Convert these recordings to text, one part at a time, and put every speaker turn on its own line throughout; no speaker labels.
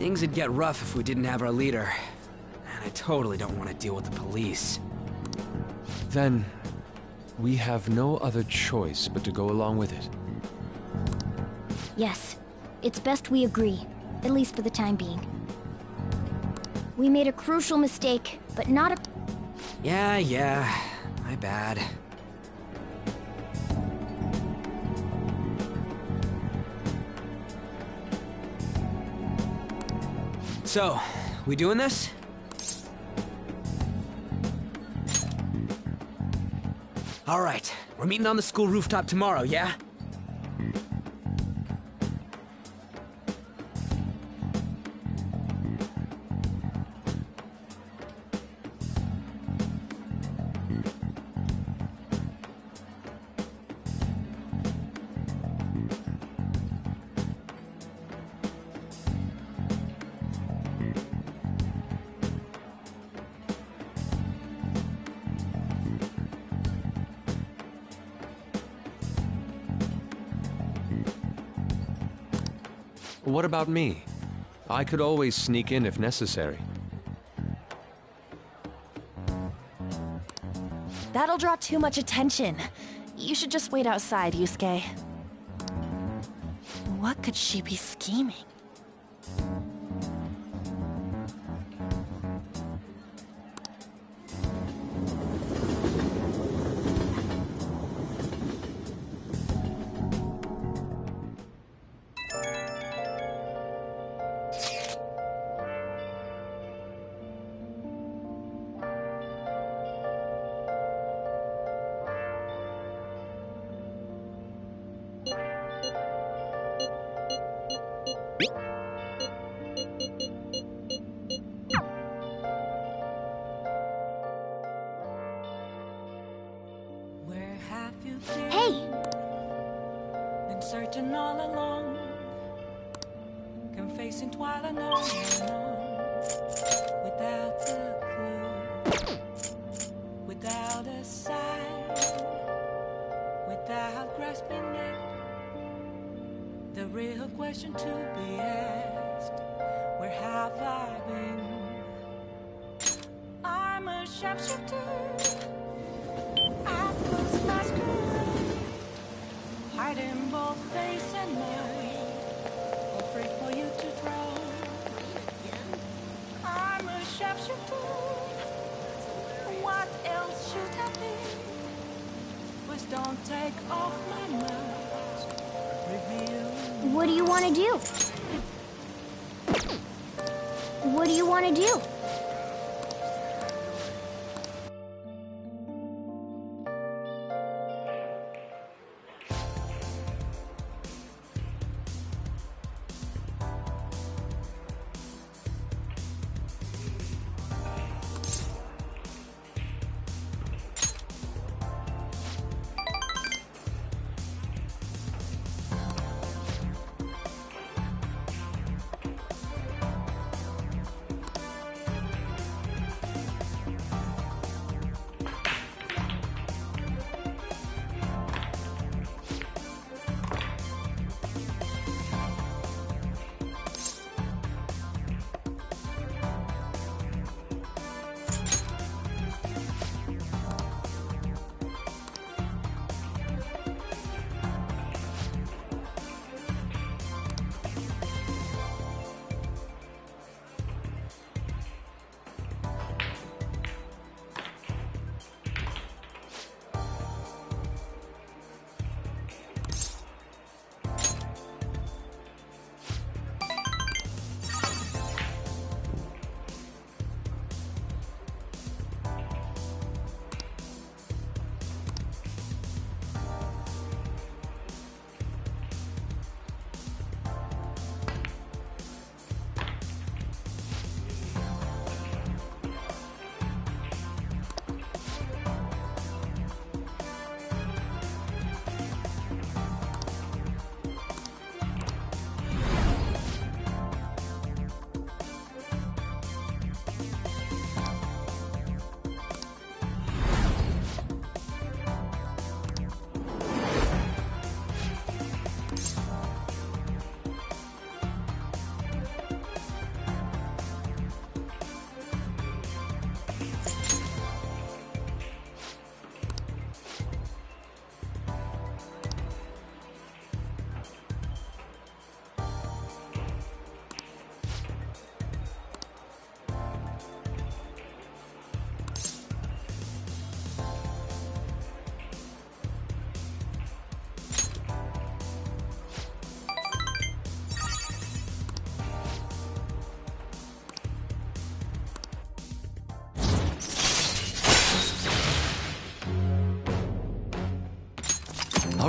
Things would get rough if we didn't have our leader. And I totally don't want to deal with the police.
Then, we have no other choice but to go along with it.
Yes, it's best we agree, at least for the time being. We made a crucial mistake, but not a...
Yeah, my bad. So, we doing this? All right, we're meeting on the school rooftop tomorrow, yeah?
What about me? I could always sneak in if necessary.
That'll draw too much attention. You should just wait outside, Yusuke. What could she be scheming?
Hey!
Been searching all along, confessing while I know, without a clue, without a sign, without grasping it. The real question to be asked: where have I been? I'm a sharpshooter. I was masquerade, hiding both face and mind, afraid for you to drown. I'm a sharpshooter. What else should I be? Please don't take off my mask. Reveal.
What do you want to do? What do you want to do?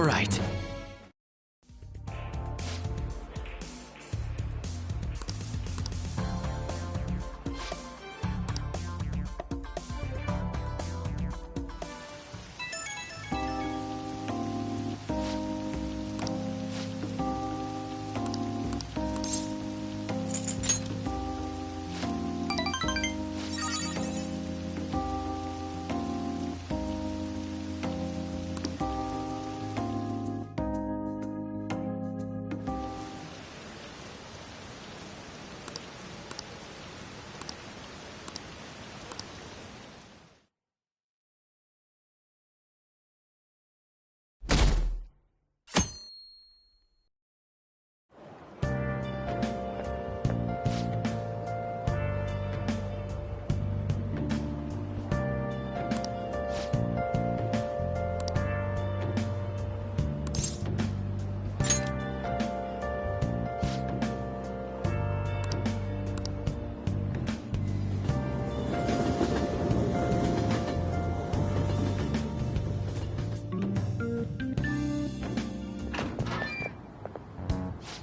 right.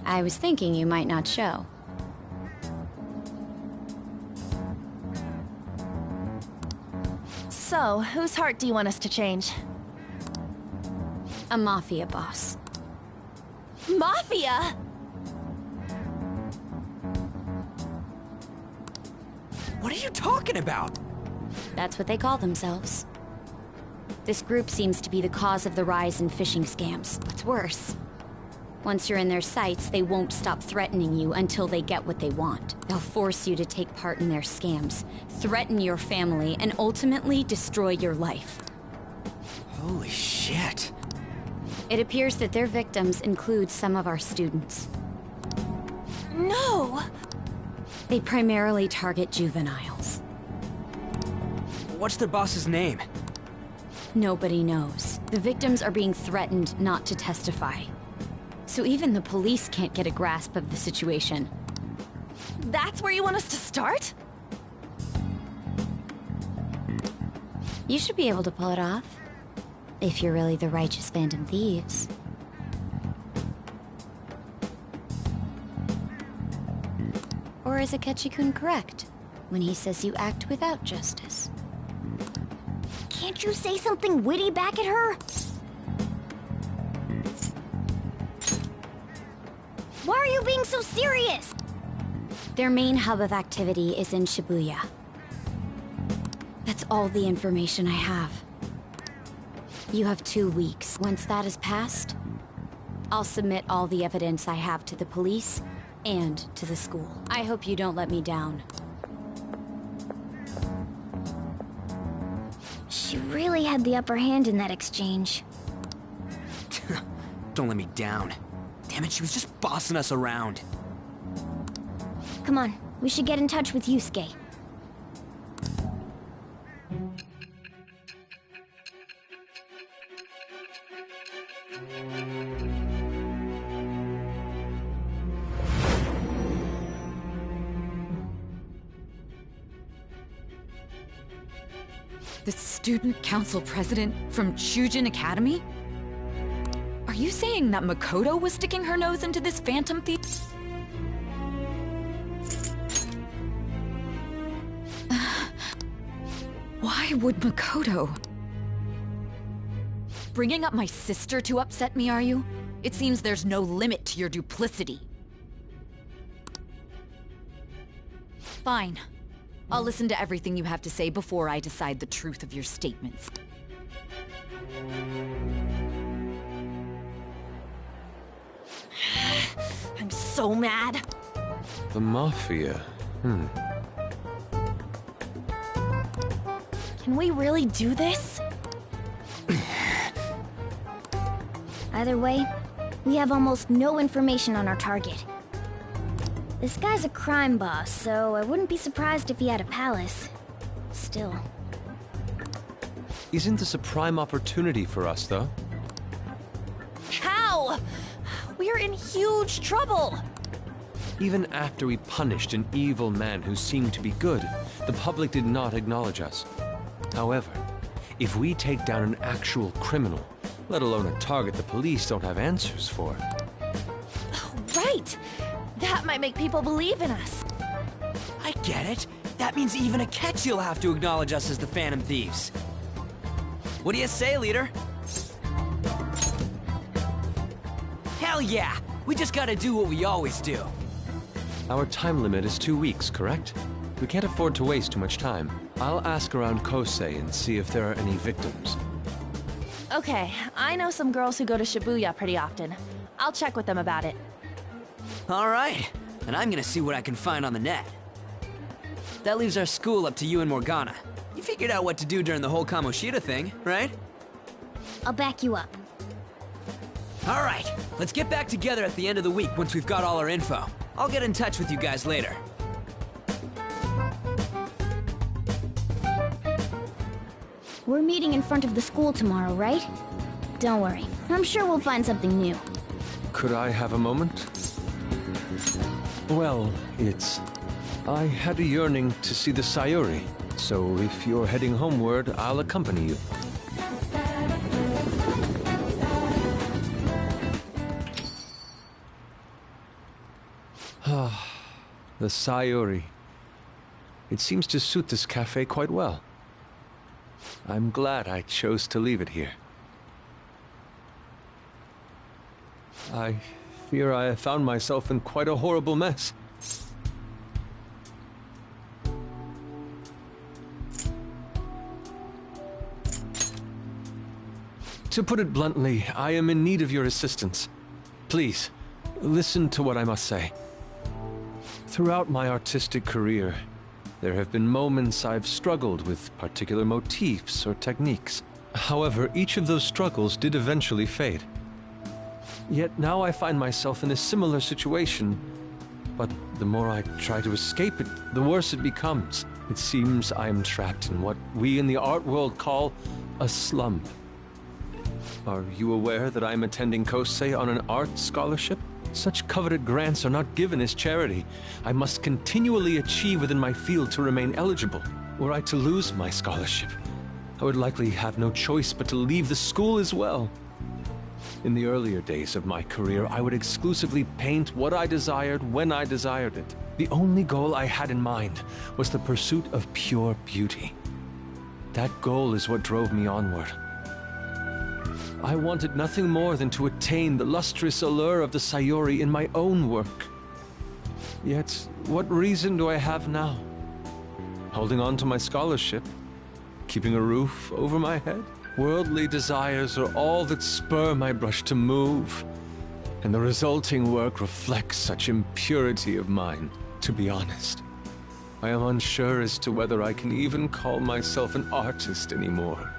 I was thinking you might not show.
So, whose heart do you want us to change?
A mafia boss.
Mafia?
What are you talking about?
That's what they call themselves. This group seems to be the cause of the rise in phishing scams. What's worse, once you're in their sights, they won't stop threatening you until they get what they want. They'll force you to take part in their scams, threaten your family, and ultimately destroy your life.
Holy shit.
It appears that their victims include some of our students.
No!
They primarily target juveniles.
What's their boss's name?
Nobody knows. The victims are being threatened not to testify. So even the police can't get a grasp of the situation.
That's where you want us to start?
You should be able to pull it off. If you're really the righteous Phantom Thieves. Or is Akechi-kun correct when he says you act without justice?
Can't you say something witty back at her? Why are you being so serious?
Their main hub of activity is in Shibuya. That's all the information I have. You have 2 weeks. Once that has passed, I'll submit all the evidence I have to the police and to the school. I hope you don't let me down.
She really had the upper hand in that exchange.
Don't let me down. Damn it, she was just bossing us around.
Come on, we should get in touch with Yusuke.
The student council president from Chujin Academy? Are you saying that Makoto was sticking her nose into this phantom thief? Why would Makoto? Bringing up my sister to upset me, are you? It seems there's no limit to your duplicity. Fine. I'll listen to everything you have to say before I decide the truth of your statements.
I'm so mad.
The Mafia.
Can we really do this?
Either way, we have almost no information on our target. This guy's a crime boss, so I wouldn't be surprised if he had a palace. Still.
Isn't this a prime opportunity for us, though?
How? We're in huge trouble.
Even after we punished an evil man who seemed to be good, the public did not acknowledge us. However, if we take down an actual criminal, let alone a target the police don't have answers for.
Right! That might make people believe in us.
I get it. That means even Akechi will have to acknowledge us as the Phantom Thieves. What do you say, leader? Hell yeah! We just gotta do what we always do.
Our time limit is 2 weeks, correct? We can't afford to waste too much time. I'll ask around Kosei and see if there are any victims.
Okay, I know some girls who go to Shibuya pretty often. I'll check with them about it.
Alright, and I'm gonna see what I can find on the net. That leaves our school up to you and Morgana. You figured out what to do during the whole Kamoshida thing, right?
I'll back you up.
Alright, let's get back together at the end of the week once we've got all our info. I'll get in touch with you guys later.
We're meeting in front of the school tomorrow, right? Don't worry, I'm sure we'll find something new.
Could I have a moment? Well, I had a yearning to see the Sayuri, so if you're heading homeward, I'll accompany you. The Sayuri. It seems to suit this cafe quite well. I'm glad I chose to leave it here. I fear I have found myself in quite a horrible mess. To put it bluntly, I am in need of your assistance. Please, listen to what I must say. Throughout my artistic career, there have been moments I've struggled with particular motifs or techniques. However, each of those struggles did eventually fade. Yet now I find myself in a similar situation, but the more I try to escape it, the worse it becomes. It seems I am trapped in what we in the art world call a slump. Are you aware that I am attending Kosei on an art scholarship? Such coveted grants are not given as charity. I must continually achieve within my field to remain eligible. Were I to lose my scholarship, I would likely have no choice but to leave the school as well. In the earlier days of my career, I would exclusively paint what I desired when I desired it. The only goal I had in mind was the pursuit of pure beauty. That goal is what drove me onward. I wanted nothing more than to attain the lustrous allure of the Sayuri in my own work. Yet, what reason do I have now? Holding on to my scholarship? Keeping a roof over my head? Worldly desires are all that spur my brush to move, and the resulting work reflects such impurity of mind. To be honest, I am unsure as to whether I can even call myself an artist anymore.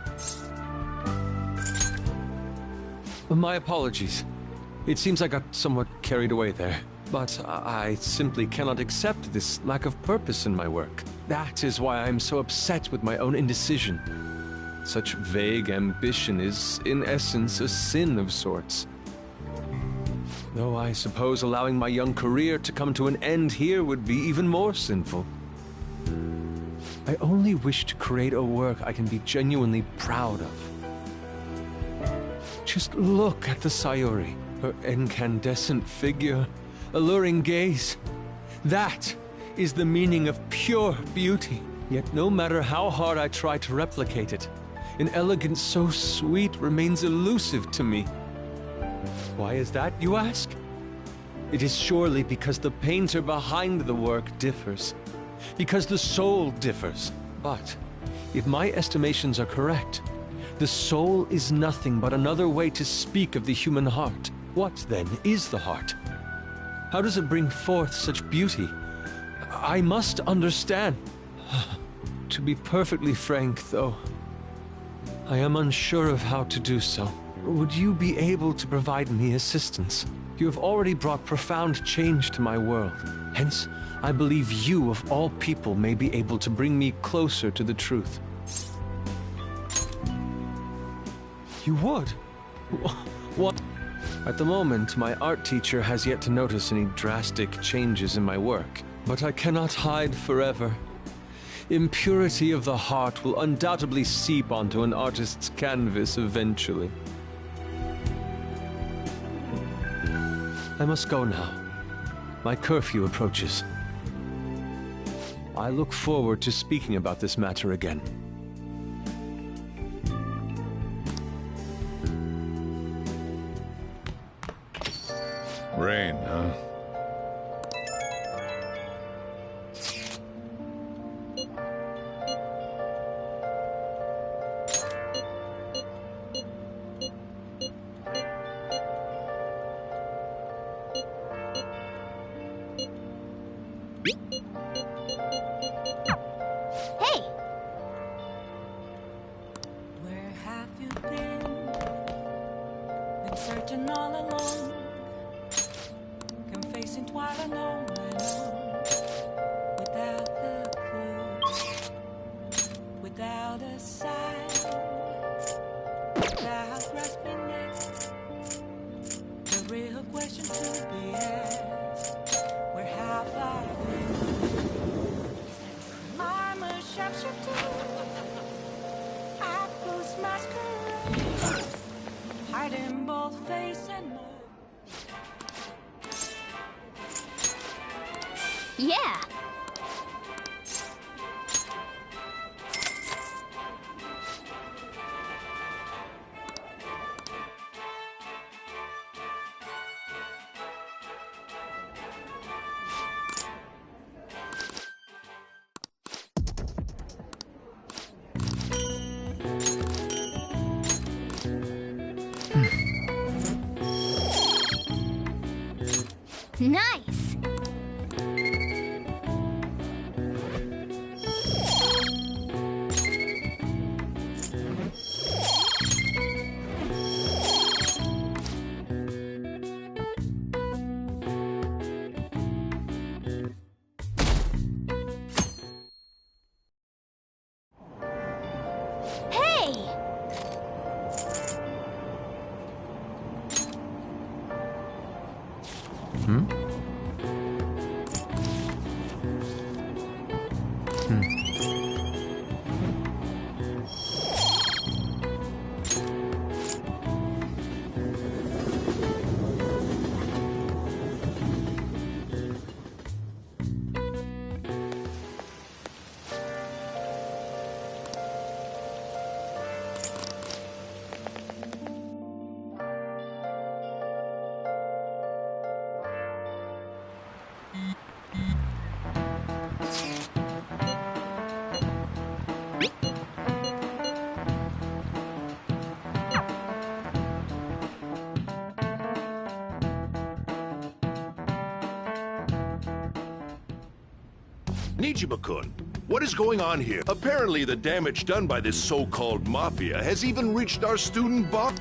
My apologies. It seems I got somewhat carried away there. But I simply cannot accept this lack of purpose in my work. That is why I am so upset with my own indecision. Such vague ambition is, in essence, a sin of sorts. Though I suppose allowing my young career to come to an end here would be even more sinful. I only wish to create a work I can be genuinely proud of. Just look at the Sayuri, her incandescent figure, alluring gaze. That is the meaning of pure beauty. Yet no matter how hard I try to replicate it, an elegance so sweet remains elusive to me. Why is that, you ask? It is surely because the painter behind the work differs, because the soul differs. But if my estimations are correct, the soul is nothing but another way to speak of the human heart. What, then, is the heart? How does it bring forth such beauty? I must understand. To be perfectly frank, though, I am unsure of how to do so. Would you be able to provide me assistance? You have already brought profound change to my world. Hence, I believe you, of all people, may be able to bring me closer to the truth. You would? What? At the moment, my art teacher has yet to notice any drastic changes in my work. But I cannot hide forever. Impurity of the heart will undoubtedly seep onto an artist's canvas eventually. I must go now. My curfew approaches. I look forward to speaking about this matter again.
Rain, huh?
Hey!
Where have you been? Been searching all alone. Come facing twilight alone, without the clue, without a sign, without grasping it. The real question to be asked: where have I been? I'm a sharpshooter. I post masquerade, hiding both face and mind.
Yeah! Nice! Hey!
Nijima-kun, what is going on here? Apparently the damage done by this so-called mafia has even reached our student boss.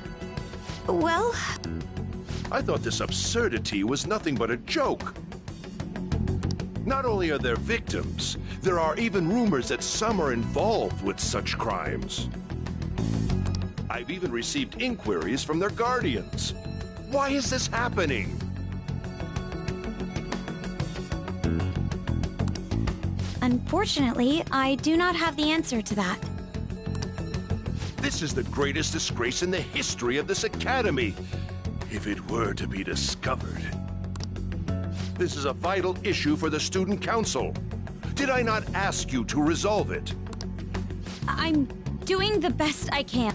Well,
I thought this absurdity was nothing but a joke. Not only are there victims, there are even rumors that some are involved with such crimes. I've even received inquiries from their guardians. Why is this happening?
Unfortunately, I do not have the answer to that.
This is the greatest disgrace in the history of this academy, if it were to be discovered. This is a vital issue for the student council. Did I not ask you to resolve it?
I'm doing the best I can.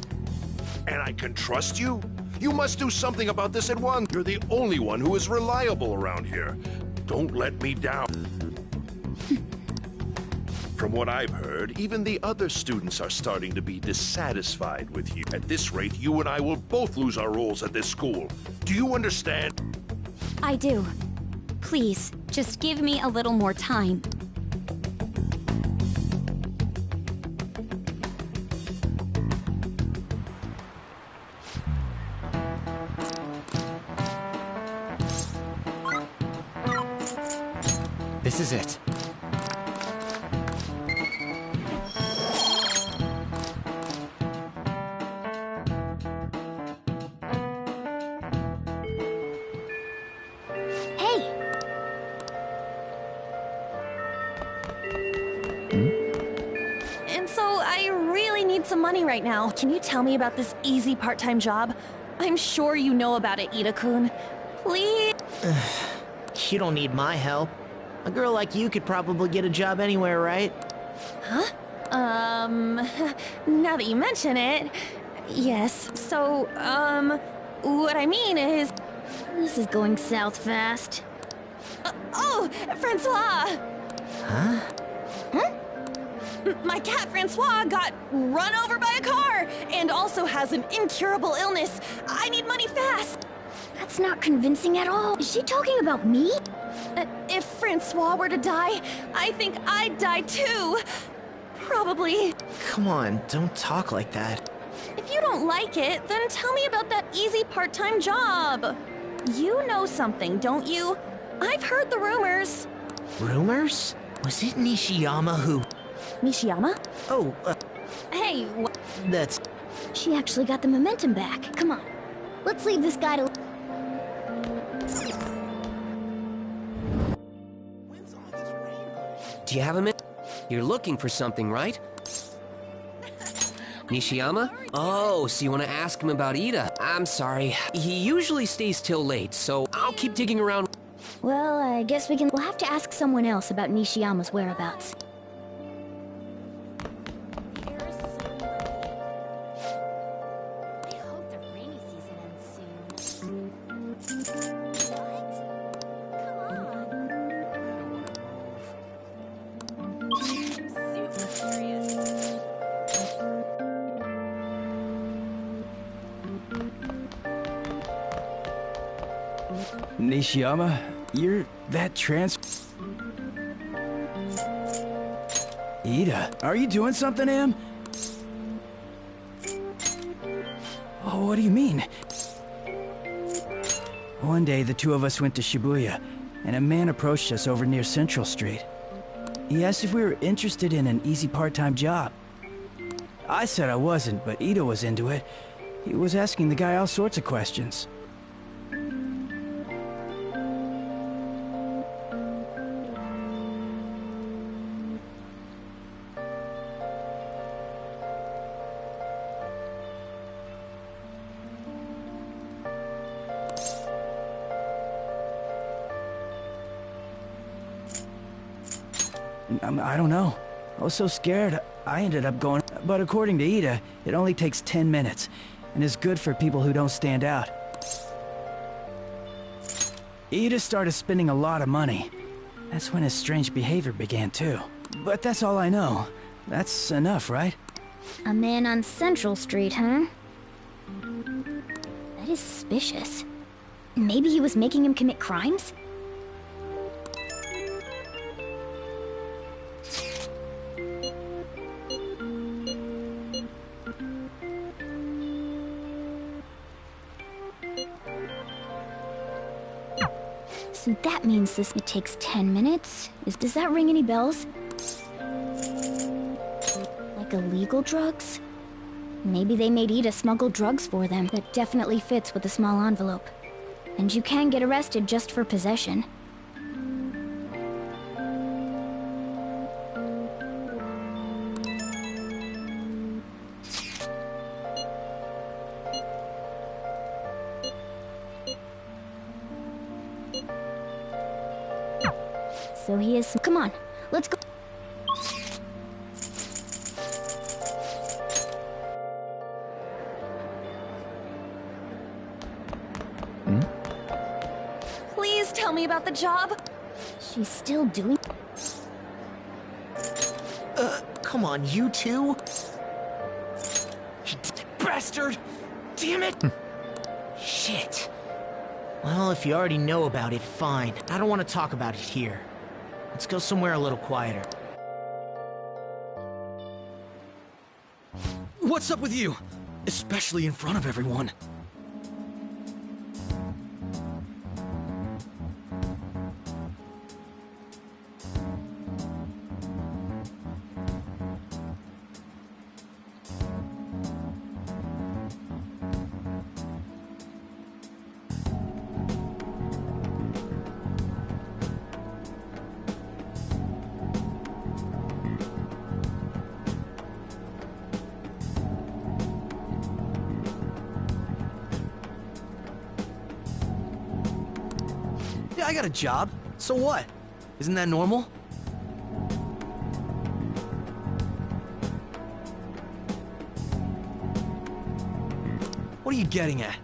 And I can trust you? You must do something about this at once. You're the only one who is reliable around here. Don't let me down. From what I've heard, even the other students are starting to be dissatisfied with you. At this rate, you and I will both lose our roles at this school. Do you understand?
I do. Please, just give me a little more time.
This is it.
Some money right now. Can you tell me about this easy part-time job? I'm sure you know about it, Ida-kun. Please?
You don't need my help. A girl like you could probably get a job anywhere, right?
Huh? Now that you mention it, yes. So, what I mean is...
This is going south fast.
Oh, Francois!
Huh?
My cat Francois got run over by a car and also has an incurable illness. I need money fast.
That's not convincing at all. Is she talking about me?
If Francois were to die, I think I'd die too. Probably.
Come on, don't talk like that.
If you don't like it, then tell me about that easy part-time job. You know something, don't you? I've heard the rumors.
Rumors? Was it Nishiyama who...
Nishiyama?
Oh,
Hey,
that's...
She actually got the momentum back. Come on. Let's leave this guy to...
Do you have a minute? You're looking for something, right? Nishiyama? Oh, so you want to ask him about Ida? I'm sorry. He usually stays till late, so I'll keep digging around.
Well, I guess we'll have to ask someone else about Nishiyama's whereabouts.
I hope the rainy season ends soon.
Nishiyama, you're that Ida, are you doing something, Em? Oh, what do you mean? One day, the two of us went to Shibuya, and a man approached us over near Central Street. He asked if we were interested in an easy part-time job. I said I wasn't, but Ida was into it. He was asking the guy all sorts of questions. I don't know. I was so scared, I ended up going. But according to Ida, it only takes 10 minutes, and is good for people who don't stand out. Ida started spending a lot of money. That's when his strange behavior began, too. But that's all I know. That's enough, right?
A man on Central Street, huh? That is suspicious. Maybe he was making him commit crimes? So that means it takes 10 minutes? Does that ring any bells? Like illegal drugs? Maybe they made Ida smuggle drugs for them. That definitely fits with the small envelope. And you can get arrested just for possession. So he is... Come on, let's go.
Please tell me about the job.
She's still doing...
Come on, you two?
Bastard! Damn it!
Shit. Well, if you already know about it, fine. I don't want to talk about it here. Let's go somewhere a little quieter.
What's up with you? Especially in front of everyone.
I got a job. So what? Isn't that normal? What are you getting at?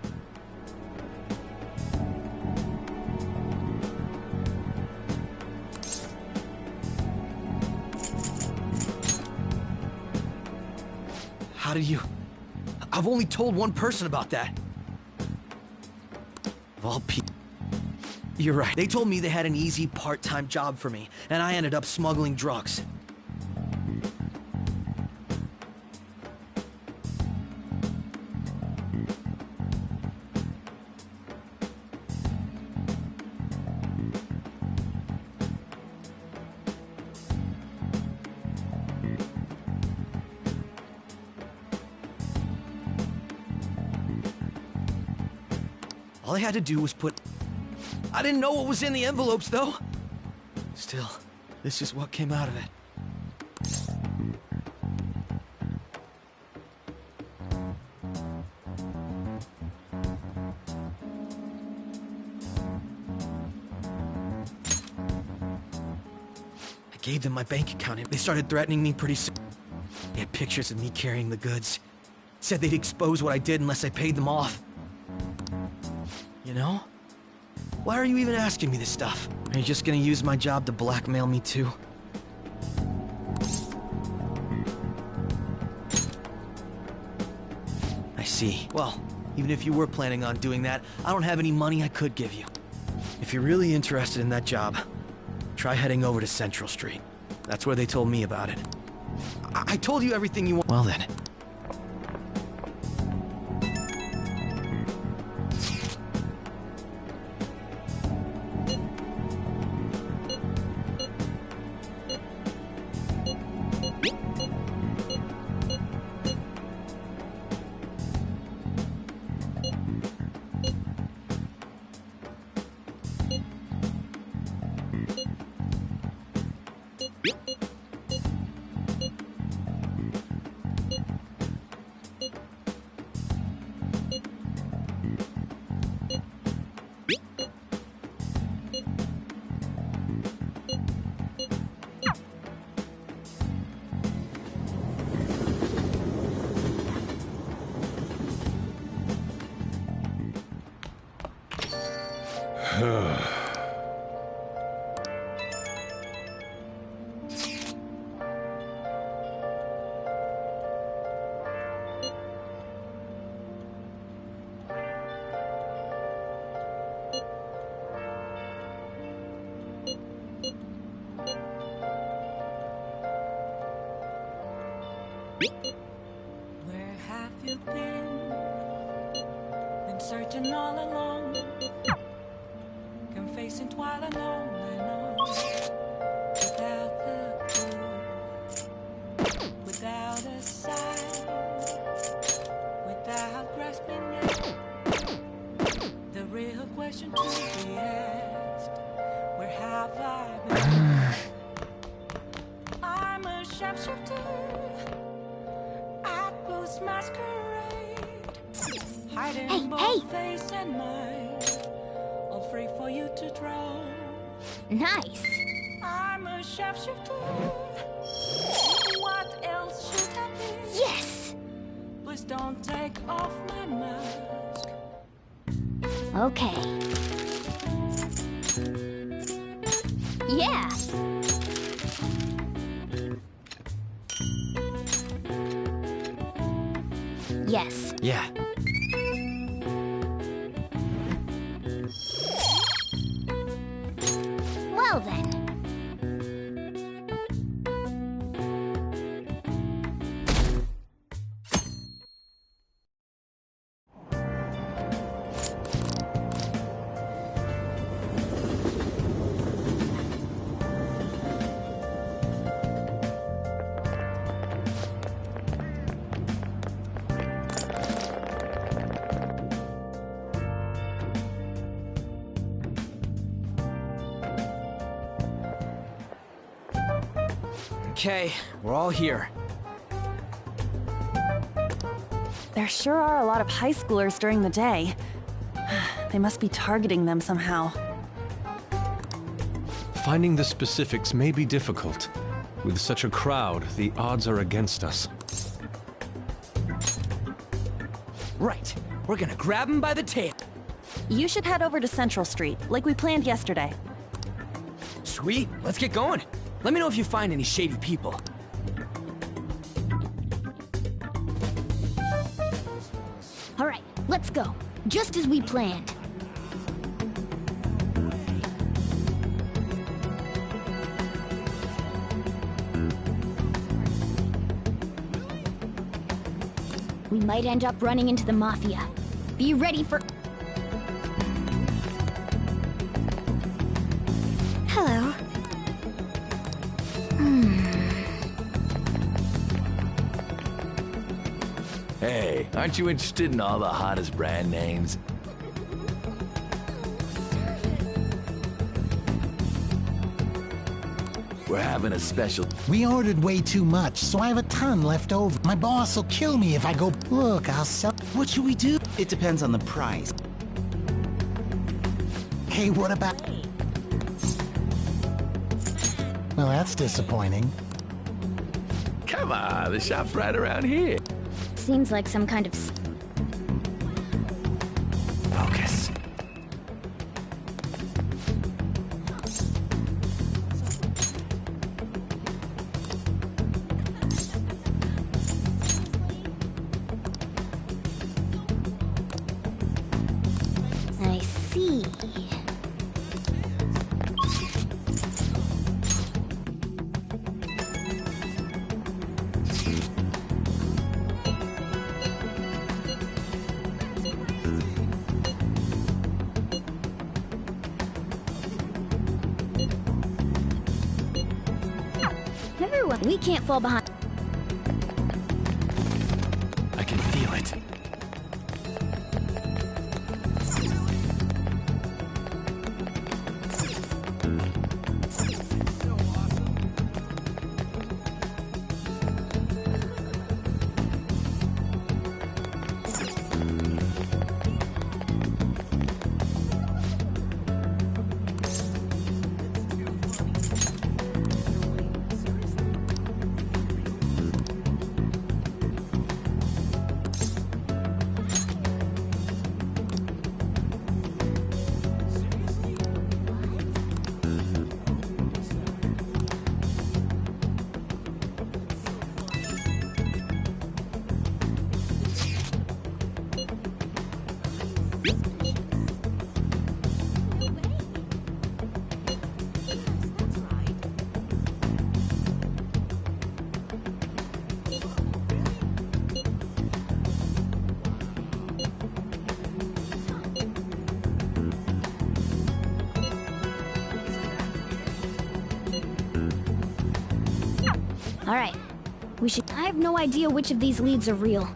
How did you... I've only told one person about that. Of all people... You're right. They told me they had an easy part-time job for me, and I ended up smuggling drugs. All I had to do was put... I didn't know what was in the envelopes, though. Still, this is what came out of it. I gave them my bank account, and they started threatening me pretty soon. They had pictures of me carrying the goods. Said they'd expose what I did unless I paid them off. You know? Why are you even asking me this stuff? Are you just gonna use my job to blackmail me too? I see. Well, even if you were planning on doing that, I don't have any money I could give you. If you're really interested in that job, try heading over to Central Street. That's where they told me about it. I told you everything you want. Well then.
Where have you been? Been searching all along, confessing while alone and on. Without the clue, without a sign, without grasping it. The real question to be asked: where have I been? I'm a sharpshooter. Masquerade, hiding both face and mind, all free for you to draw.
Nice.
I'm a sharpshooter. What else should I be?
Yes.
Please don't take off my mask.
Okay. Yeah. Yes.
Yeah.
Well then.
Okay, we're all here.
There sure are a lot of high schoolers during the day. They must be targeting them somehow.
Finding the specifics may be difficult. With such a crowd, the odds are against us.
Right. We're gonna grab him by the tail.
You should head over to Central Street, like we planned yesterday.
Sweet. Let's get going. Let me know if you find any shady people.
All right, let's go. Just as we planned. We might end up running into the Mafia. Be ready for... Hello.
Hey, aren't you interested in all the hottest brand names? We're having a special...
We ordered way too much, so I have a ton left over. My boss will kill me if I go... Look, I'll sell...
What should we do? It depends on the price.
Hey, what about... Well, that's disappointing.
Come on, the shop's right around here.
Seems like some kind of...
Focus.
I see. Everyone, we can't fall behind.
I can feel it.
All right. We should... I have no idea which of these leads are real.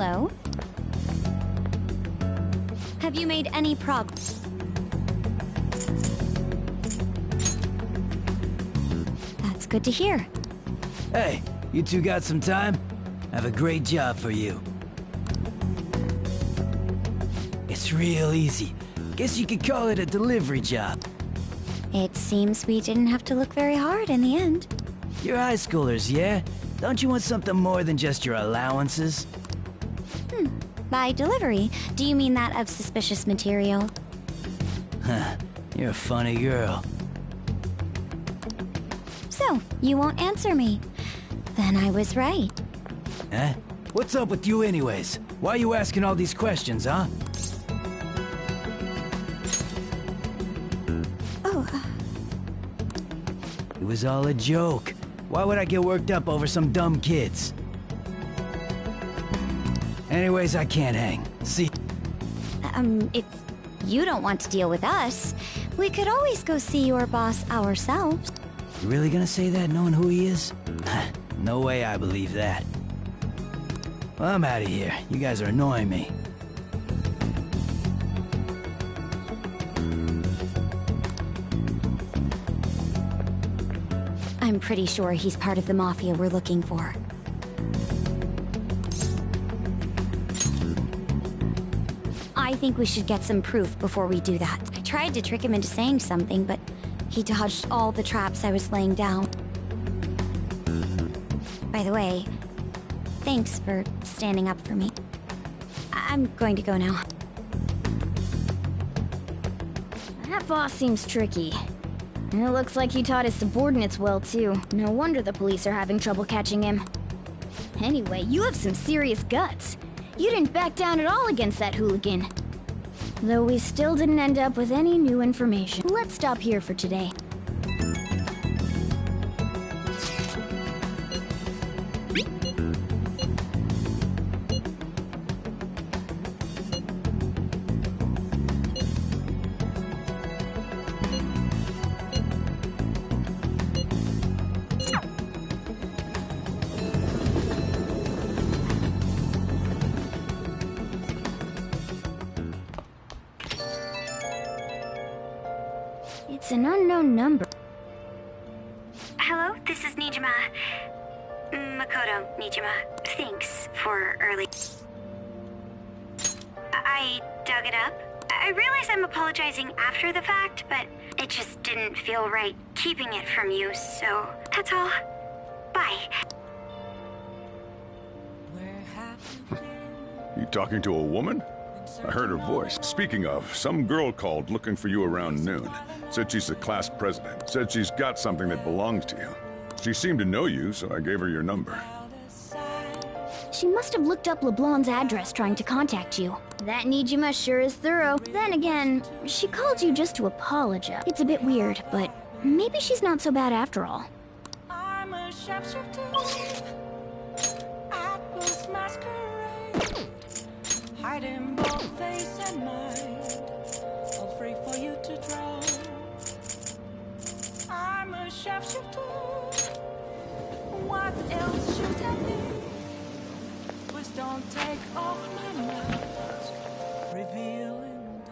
Hello? Have you made any progress? That's good to hear.
Hey, you two got some time? I have a great job for you. It's real easy. Guess you could call it a delivery job.
It seems we didn't have to look very hard in the end.
You're high schoolers, yeah? Don't you want something more than just your allowances?
By delivery, do you mean that of suspicious material?
Huh, you're a funny girl.
So, you won't answer me. Then I was right.
Huh? What's up with you anyways? Why are you asking all these questions, huh? It was all a joke. Why would I get worked up over some dumb kids? Anyways, I can't hang. See?
If you don't want to deal with us, we could always go see your boss ourselves.
You really gonna say that knowing who he is? No way I believe that. Well, I'm out of here. You guys are annoying me.
I'm pretty sure he's part of the Mafia we're looking for. I think we should get some proof before we do that. I tried to trick him into saying something, but he dodged all the traps I was laying down. By the way, thanks for standing up for me. I'm going to go now.
That boss seems tricky. And it looks like he taught his subordinates well, too. No wonder the police are having trouble catching him. Anyway, you have some serious guts. You didn't back down at all against that hooligan. Though we still didn't end up with any new information. Let's stop here for today. It's an unknown number.
Hello, this is Nijima. Makoto Nijima. Thanks for early. I dug it up. I realize I'm apologizing after the fact, but it just didn't feel right keeping it from you, so that's all. Bye.
You talking to a woman? I heard her voice. Speaking of, some girl called looking for you around noon. Said she's the class president. Said she's got something that belongs to you. She seemed to know you, so I gave her your number.
She must have looked up LeBlanc's address trying to contact you. That Nijima sure is thorough. Then again, she called you just to apologize. It's a bit weird, but maybe she's not so bad after all.
I'm a sharpshooter at Ghost Masquerade, hiding both face and mind, all free for you to draw. I'm a sharpshooter. What else should I be? Please don't take off my mask, revealing the...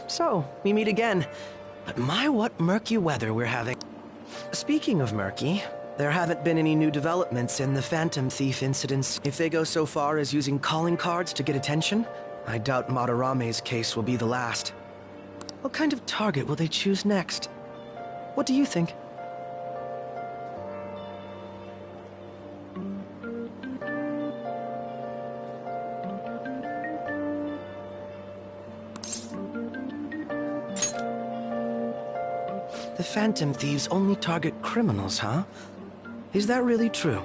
So, we meet again. But my, what murky weather we're having. Speaking of murky, there haven't been any new developments in the Phantom Thief incidents. If they go so far as using calling cards to get attention, I doubt Madarame's case will be the last. What kind of target will they choose next? What do you think?
The Phantom Thieves only target criminals, huh? Is that really true?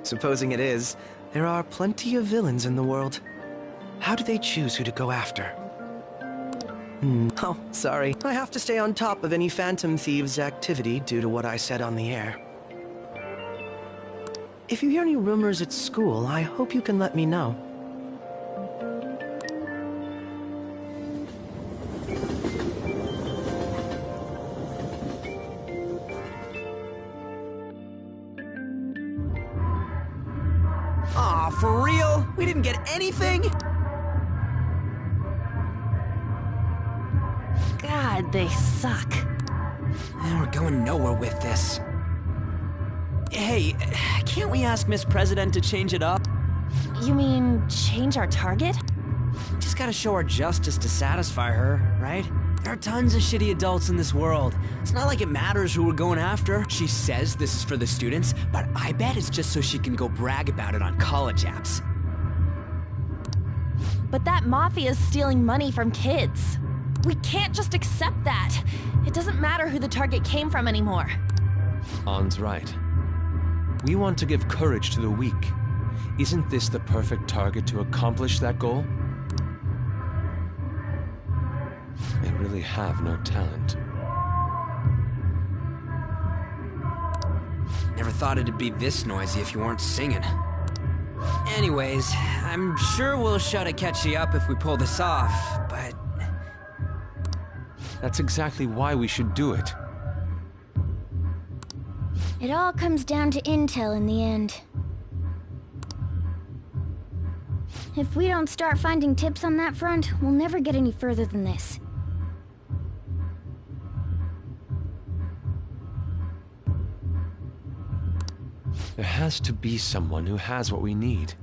Supposing it is, there are plenty of villains in the world. How do they choose who to go after? Oh, sorry. I have to stay on top of any Phantom Thieves activity due to what I said on the air. If you hear any rumors at school, I hope you can let me know.
Aw, for real? We didn't get anything?
God, they suck.
We're going nowhere with this. Hey, can't we ask Miss President to change it up?
You mean change our target?
Just gotta show our justice to satisfy her, right? There are tons of shitty adults in this world. It's not like it matters who we're going after. She says this is for the students, but I bet it's just so she can go brag about it on college apps.
But that mafia's stealing money from kids. We can't just accept that. It doesn't matter who the target came from anymore.
An's right. We want to give courage to the weak. Isn't this the perfect target to accomplish that goal? They really have no talent.
Never thought it'd be this noisy if you weren't singing. Anyways, I'm sure we'll shut a catchy up if we pull this off, but...
That's exactly why we should do it.
It all comes down to intel in the end. If we don't start finding tips on that front, we'll never get any further than this.
There has to be someone who has what we need.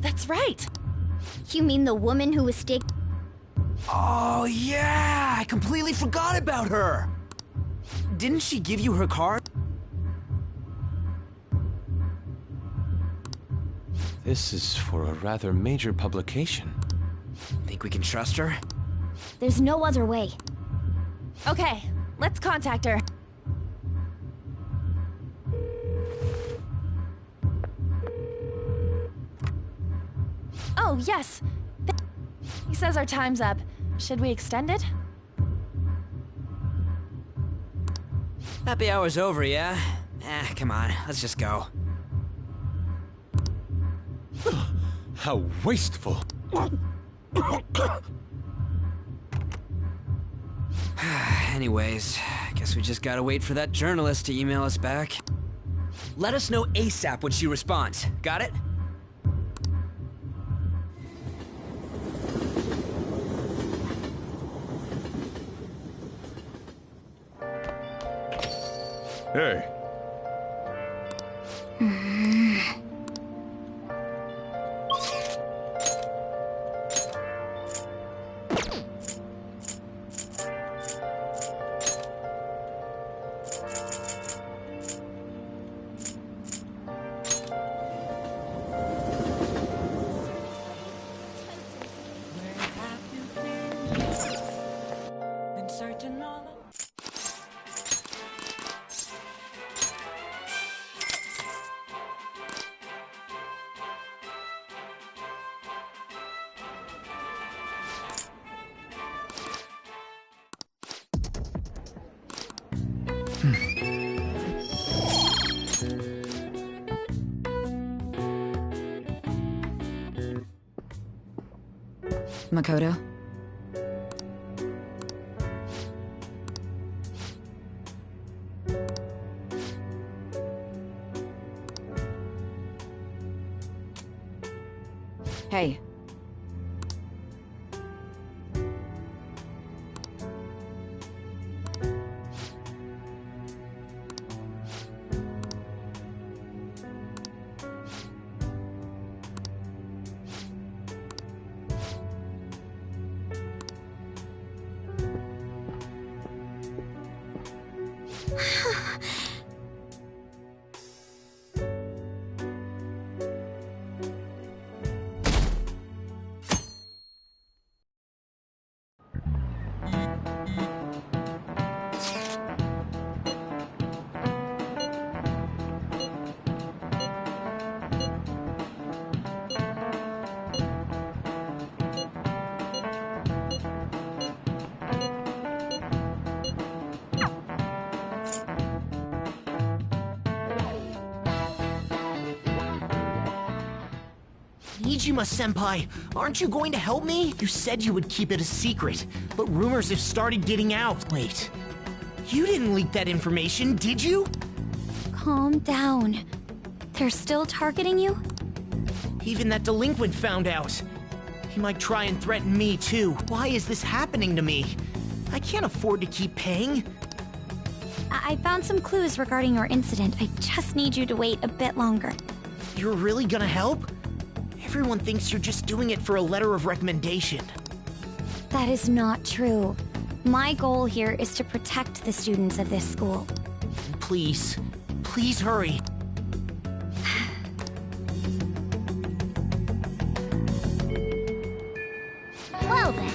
That's right.
You mean the woman who was staked?
Oh yeah, I completely forgot about her. Didn't she give you her card?
This is for a rather major publication.
Think we can trust her?
There's no other way.
Okay, let's contact her. Oh, yes. He says our time's up. Should we extend it?
Happy hour's over, yeah? Come on, let's just go.
How wasteful.
Anyways, I guess we just gotta wait for that journalist to email us back. Let us know ASAP when she responds. Got it?
Hey.
Makoto? Hey.
Nijima-senpai, aren't you going to help me? You said you would keep it a secret, but rumors have started getting out. Wait, you didn't leak that information, did you?
Calm down. They're still targeting you?
Even that delinquent found out. He might try and threaten me, too. Why is this happening to me? I can't afford to keep paying.
I found some clues regarding your incident. I just need you to wait a bit longer.
You're really gonna help? Everyone thinks you're just doing it for a letter of recommendation.
That is not true. My goal here is to protect the students of this school.
Please, please hurry.
Well then.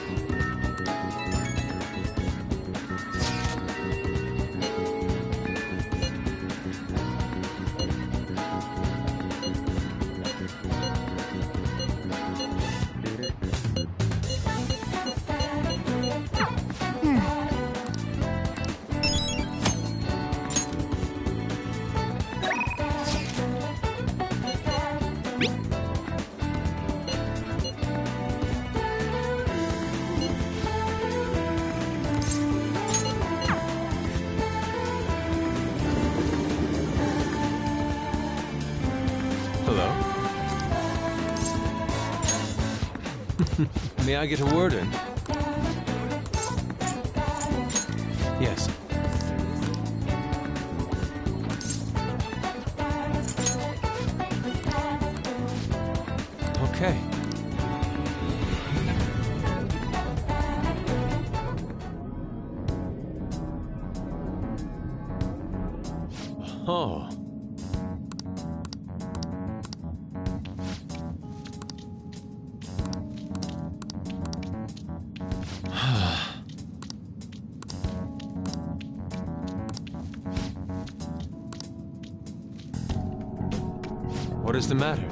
May I get a word in? Yes. Okay. Oh. What is the matter?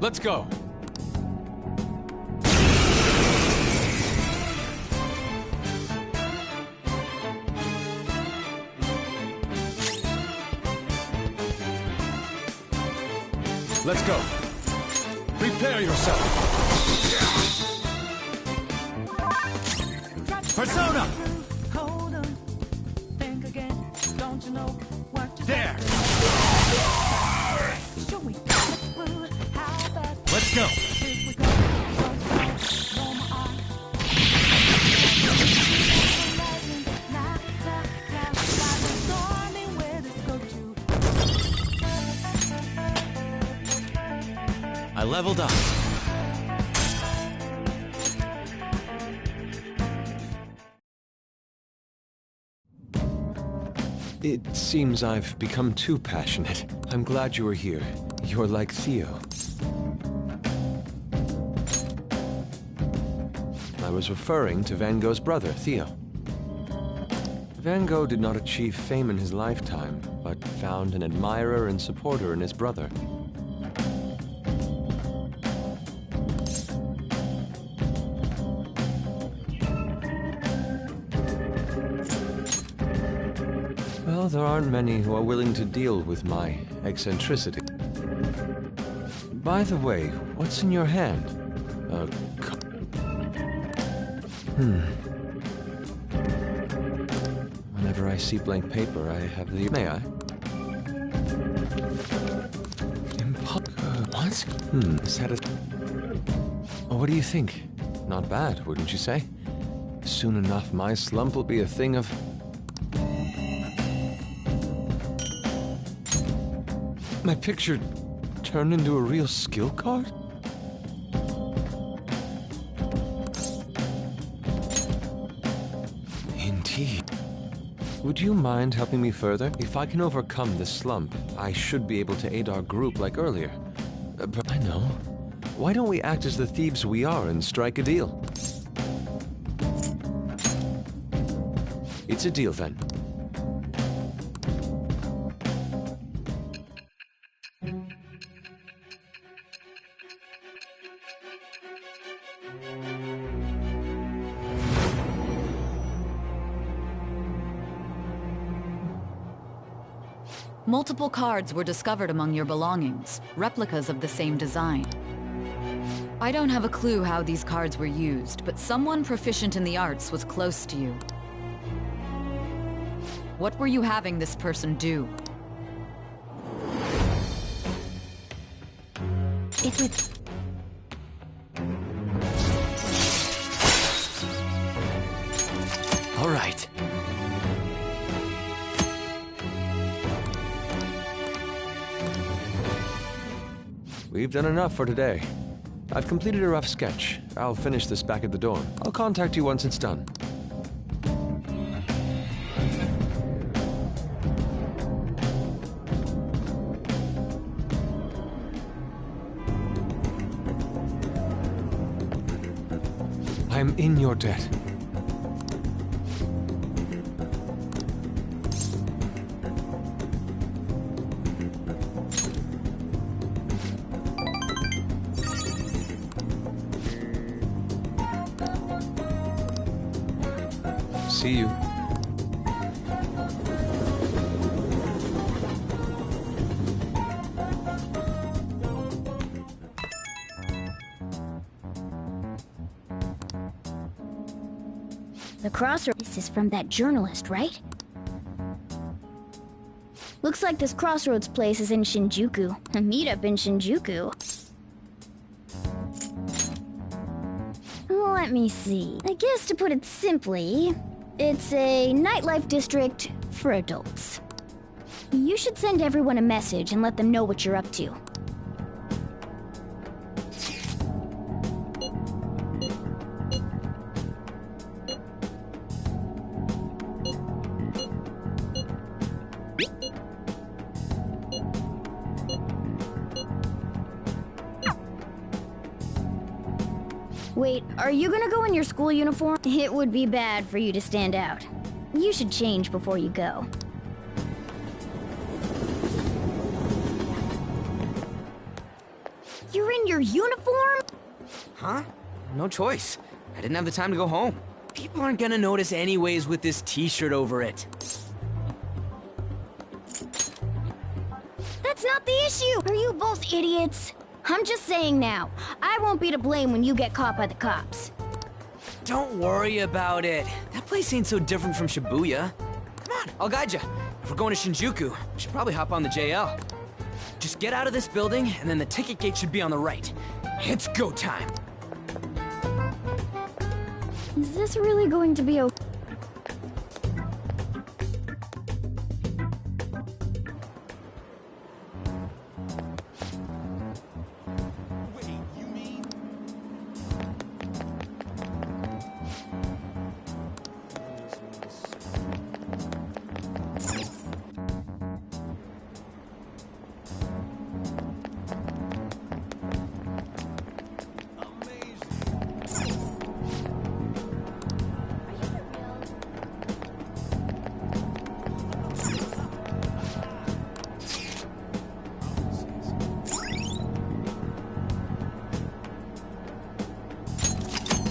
Let's go. Let's go. Prepare yourself. Persona! There! Let's go! I leveled up. It seems I've become too passionate. I'm glad you were here. You're like Theo. I was referring to Van Gogh's brother, Theo. Van Gogh did not achieve fame in his lifetime, but found an admirer and supporter in his brother. Well, there aren't many who are willing to deal with my eccentricity. By the way, what's in your hand? Whenever I see blank paper, I have the... May I? What? Is that a... Oh, what do you think? Not bad, wouldn't you say? Soon enough, my slump will be a thing of... My picture turned into a real skill card? Indeed. Would you mind helping me further? If I can overcome this slump, I should be able to aid our group like earlier. But I know. Why don't we act as the thieves we are and strike a deal? It's a deal then.
Multiple cards were discovered among your belongings, replicas of the same design. I don't have a clue how these cards were used, but someone proficient in the arts was close to you. What were you having this person do?
All right. We've done enough for today. I've completed a rough sketch. I'll finish this back at the dorm. I'll contact you once it's done. I'm in your debt. See you.
The crossroads. This is from that journalist, right? Looks like this crossroads place is in Shinjuku. A meetup in Shinjuku. Let me see. I guess to put it simply, it's a nightlife district for adults. You should send everyone a message and let them know what you're up to. Wait, are you gonna go in your school uniform? It would be bad for you to stand out. You should change before you go. You're in your uniform?
Huh? No choice. I didn't have the time to go home. People aren't gonna notice anyways with this t-shirt over it.
That's not the issue! Are you both idiots? I'm just saying now, I won't be to blame when you get caught by the cops.
Don't worry about it. That place ain't so different from Shibuya. Come on, I'll guide you. If we're going to Shinjuku, we should probably hop on the JL. Just get out of this building, and then the ticket gate should be on the right. It's go time.
Is this really going to be okay?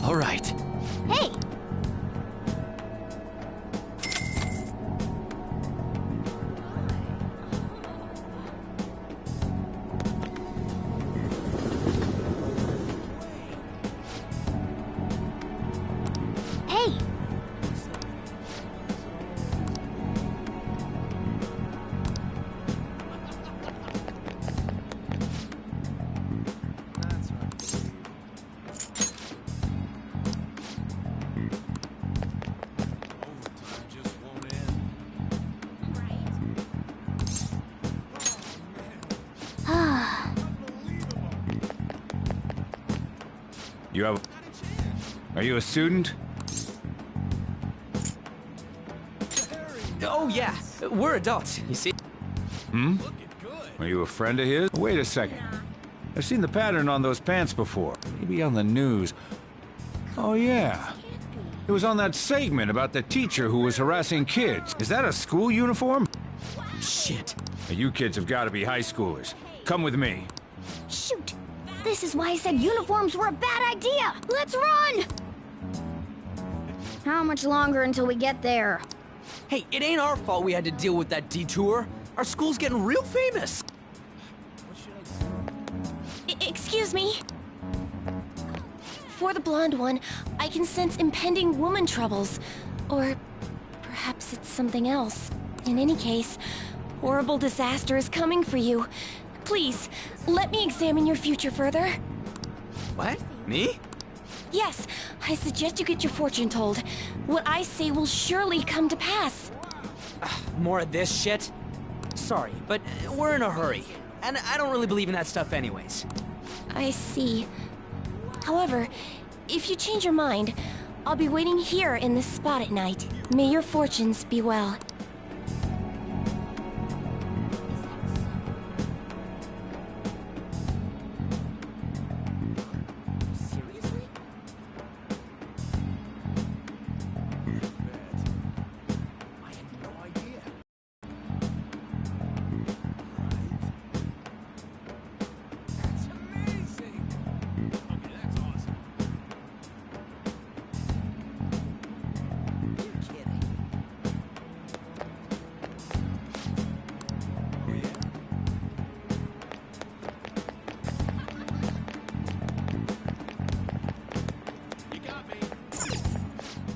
All right.
Hey! Hey!
Are you a student?
Oh yeah, we're adults, you see.
Hmm? Are you a friend of his? Wait a second. I've seen the pattern on those pants before. Maybe on the news. Oh yeah. It was on that segment about the teacher who was harassing kids. Is that a school uniform?
Shit.
Now, you kids have got to be high schoolers. Come with me.
Shoot! This is why I said uniforms were a bad idea! Let's run! How much longer until we get there?
Hey, it ain't our fault we had to deal with that detour. Our school's getting real famous.
Excuse me? For the blonde one, I can sense impending woman troubles. Or perhaps it's something else. In any case, horrible disaster is coming for you. Please, let me examine your future further.
What? Me?
Yes, I suggest you get your fortune told. What I say will surely come to pass.
More of this shit? Sorry, but we're in a hurry. And I don't really believe in that stuff anyways.
I see. However, if you change your mind, I'll be waiting here in this spot at night. May your fortunes be well.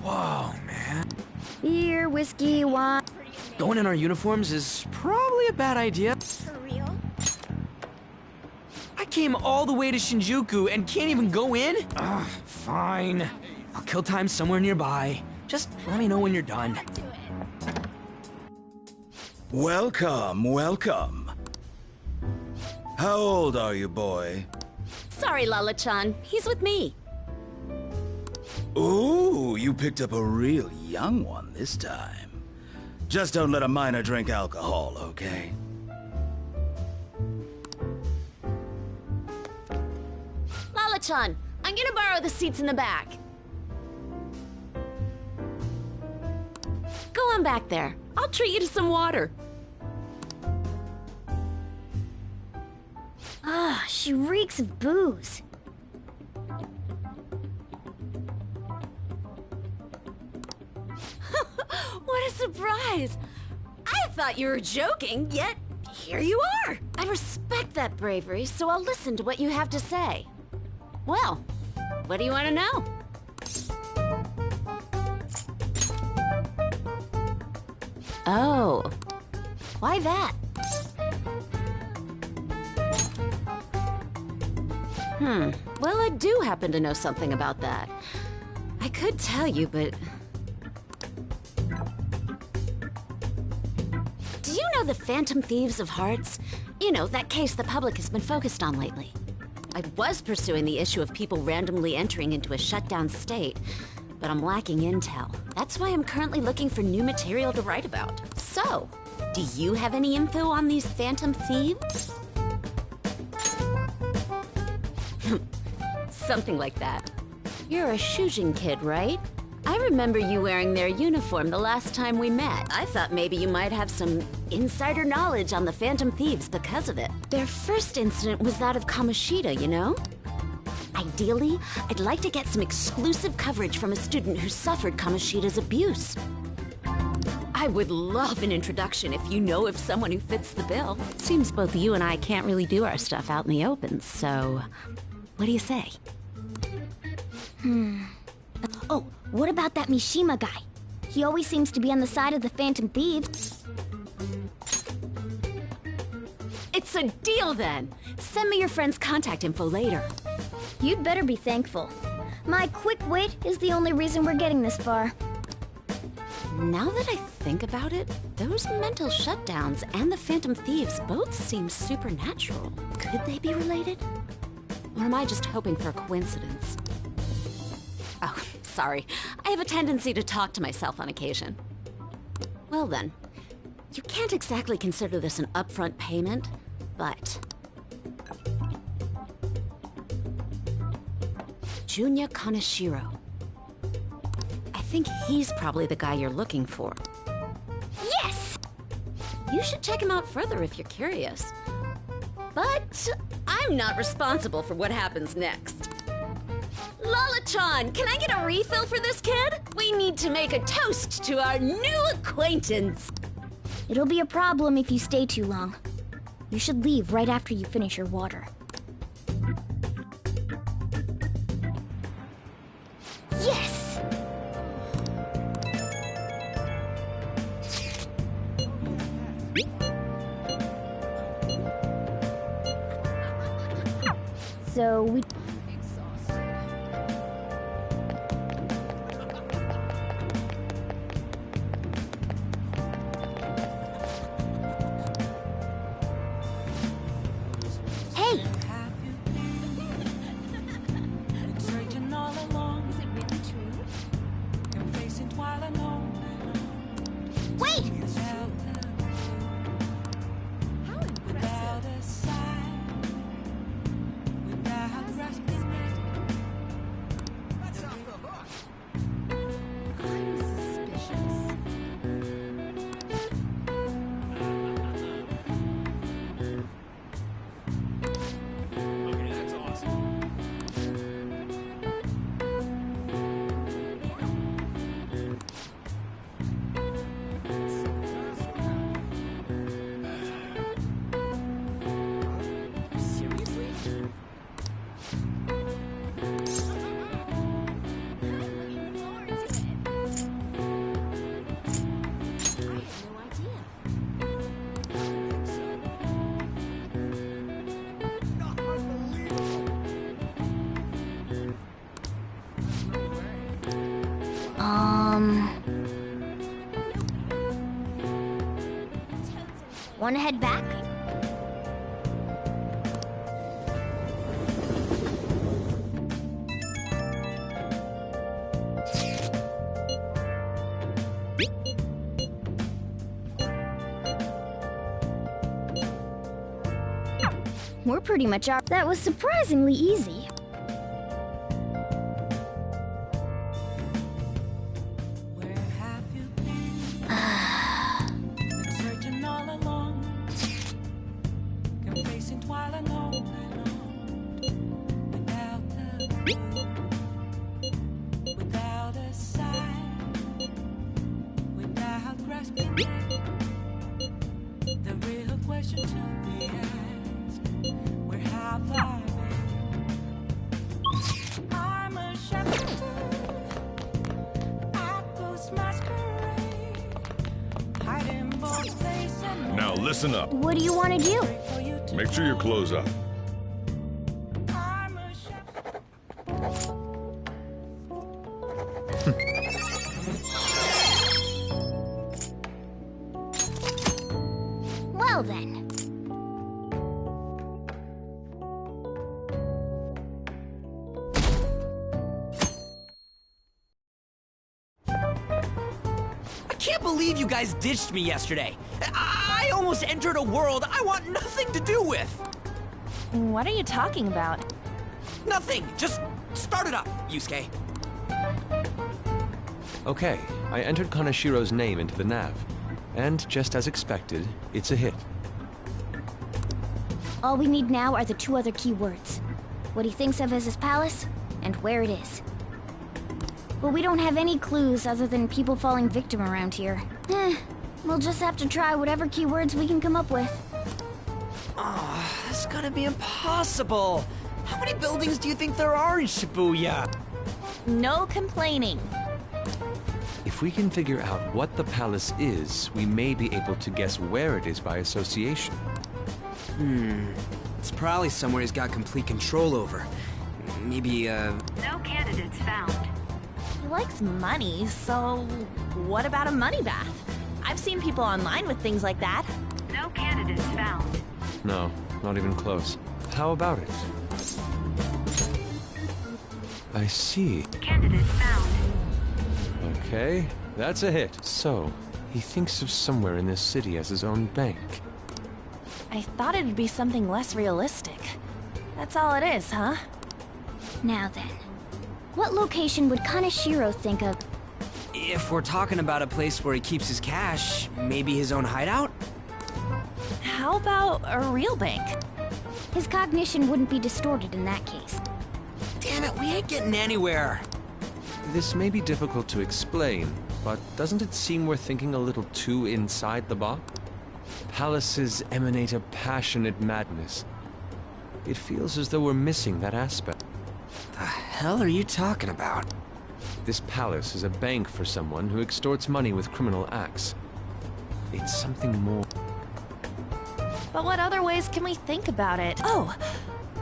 Whoa, man.
Beer, whiskey, wine.
Going in our uniforms is probably a bad idea.
For real?
I came all the way to Shinjuku and can't even go in? Ugh, fine. I'll kill time somewhere nearby. Just let me know when you're done.
Welcome, welcome. How old are you, boy?
Sorry, Lala-chan. He's with me.
Ooh, you picked up a real young one this time. Just don't let a minor drink alcohol, okay?
Lala-chan, I'm gonna borrow the seats in the back. Go on back there. I'll treat you to some water.
Ah, she reeks of booze.
What a surprise! I thought you were joking, yet here you are! I respect that bravery, so I'll listen to what you have to say. Well, what do you want to know? Oh, why that? Well, I do happen to know something about that. I could tell you, but... Do you know the Phantom Thieves of Hearts? You know, that case the public has been focused on lately. I was pursuing the issue of people randomly entering into a shutdown state, but I'm lacking intel. That's why I'm currently looking for new material to write about. So, do you have any info on these Phantom Thieves? Something like that. You're a Shujin kid, right? I remember you wearing their uniform the last time we met. I thought maybe you might have some insider knowledge on the Phantom Thieves because of it. Their first incident was that of Kamoshida, you know? Ideally, I'd like to get some exclusive coverage from a student who suffered Kamoshida's abuse. I would love an introduction if you know of someone who fits the bill. It seems both you and I can't really do our stuff out in the open, so... what do you say?
Oh, what about that Mishima guy? He always seems to be on the side of the Phantom Thieves.
It's a deal then! Send me your friend's contact info later.
You'd better be thankful. My quick wit is the only reason we're getting this far.
Now that I think about it, those mental shutdowns and the Phantom Thieves both seem supernatural. Could they be related? Or am I just hoping for a coincidence? Oh, sorry. I have a tendency to talk to myself on occasion. Well then, you can't exactly consider this an upfront payment, but... Junya Kaneshiro. I think he's probably the guy you're looking for. Yes! You should check him out further if you're curious. But I'm not responsible for what happens next. Lala-chan, can I get a refill for this kid? We need to make a toast to our new acquaintance.
It'll be a problem if you stay too long. You should leave right after you finish your water. Yes! So we... Hey!
Searching all along. Is it really true? Confessing while alone.
Wait!
How impressive. Without a sign, without grasping it. That's off the hook.
I'm suspicious.
Okay, that's awesome.
Seriously?
Wanna head back? We're pretty much out. That was surprisingly easy.
Where have you been? Been searching all along. Confessing while alone. Without a clue. Without a sign. Without grasping it. The real question to be asked. Where have I been? I'm a shepherd.
Now listen up.
What do you want to do?
Make sure your clothes up.
Well then.
I can't believe you guys ditched me yesterday. I almost entered a world I want nothing to do with.
What are you talking about?
Nothing. Just start it up, Yusuke.
Okay, I entered Kanashiro's name into the nav. And just as expected, it's a hit.
All we need now are the two other keywords. What he thinks of as his palace, and where it is. But we don't have any clues other than people falling victim around here. We'll just have to try whatever keywords we can come up with.
Oh, that's gonna be impossible. How many buildings do you think there are in Shibuya?
No complaining.
If we can figure out what the palace is, we may be able to guess where it is by association.
It's probably somewhere he's got complete control over. Maybe,
No candidates found.
He likes money, so what about a money bath? I've seen people online with things like that.
No candidates found.
No, not even close. How about it? I see.
Candidates found.
Okay, that's a hit. So, he thinks of somewhere in this city as his own bank.
I thought it'd be something less realistic. That's all it is, huh?
Now then, what location would Kaneshiro think of?
if we're talking about a place where he keeps his cash, maybe his own hideout?
How about a real bank?
His cognition wouldn't be distorted in that case.
Damn it, we ain't getting anywhere.
This may be difficult to explain, but doesn't it seem we're thinking a little too inside the box? palaces emanate a passionate madness. It feels as though we're missing that aspect.
The hell are you talking about?
This palace is a bank for someone who extorts money with criminal acts. It's something more.
But what other ways can we think about it? Oh,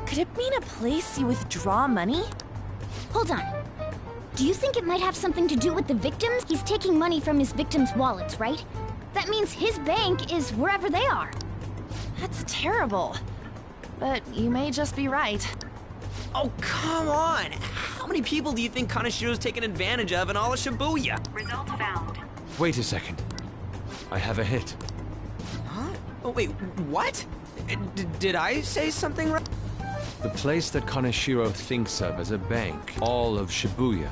could it mean a place you withdraw money?
Hold on. Do you think it might have something to do with the victims? He's taking money from his victims' wallets, right? That means his bank is wherever they are.
That's terrible. But you may just be right.
Oh, come on! How many people do you think Kanashiro's taken advantage of in all of Shibuya?
Result found.
Wait a second. I have a hit.
Huh? Oh, wait, what? Did I say something right?
The place that Kaneshiro thinks of as a bank, all of Shibuya.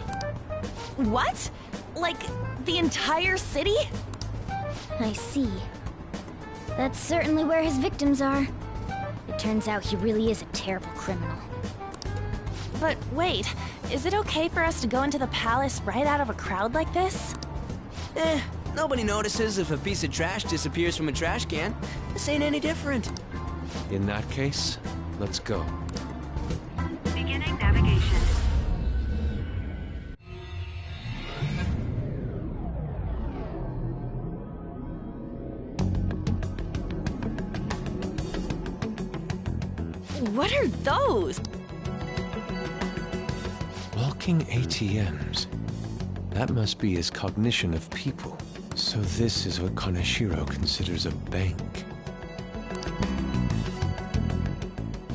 What? Like, the entire city?
I see. That's certainly where his victims are. It turns out he really is a terrible criminal.
But wait, is it okay for us to go into the palace right out of a crowd like this?
Nobody notices if a piece of trash disappears from a trash can. This ain't any different.
In that case, let's go.
Beginning navigation.
What are those?
Walking ATMs. That must be his cognition of people. So this is what Kaneshiro considers a bank.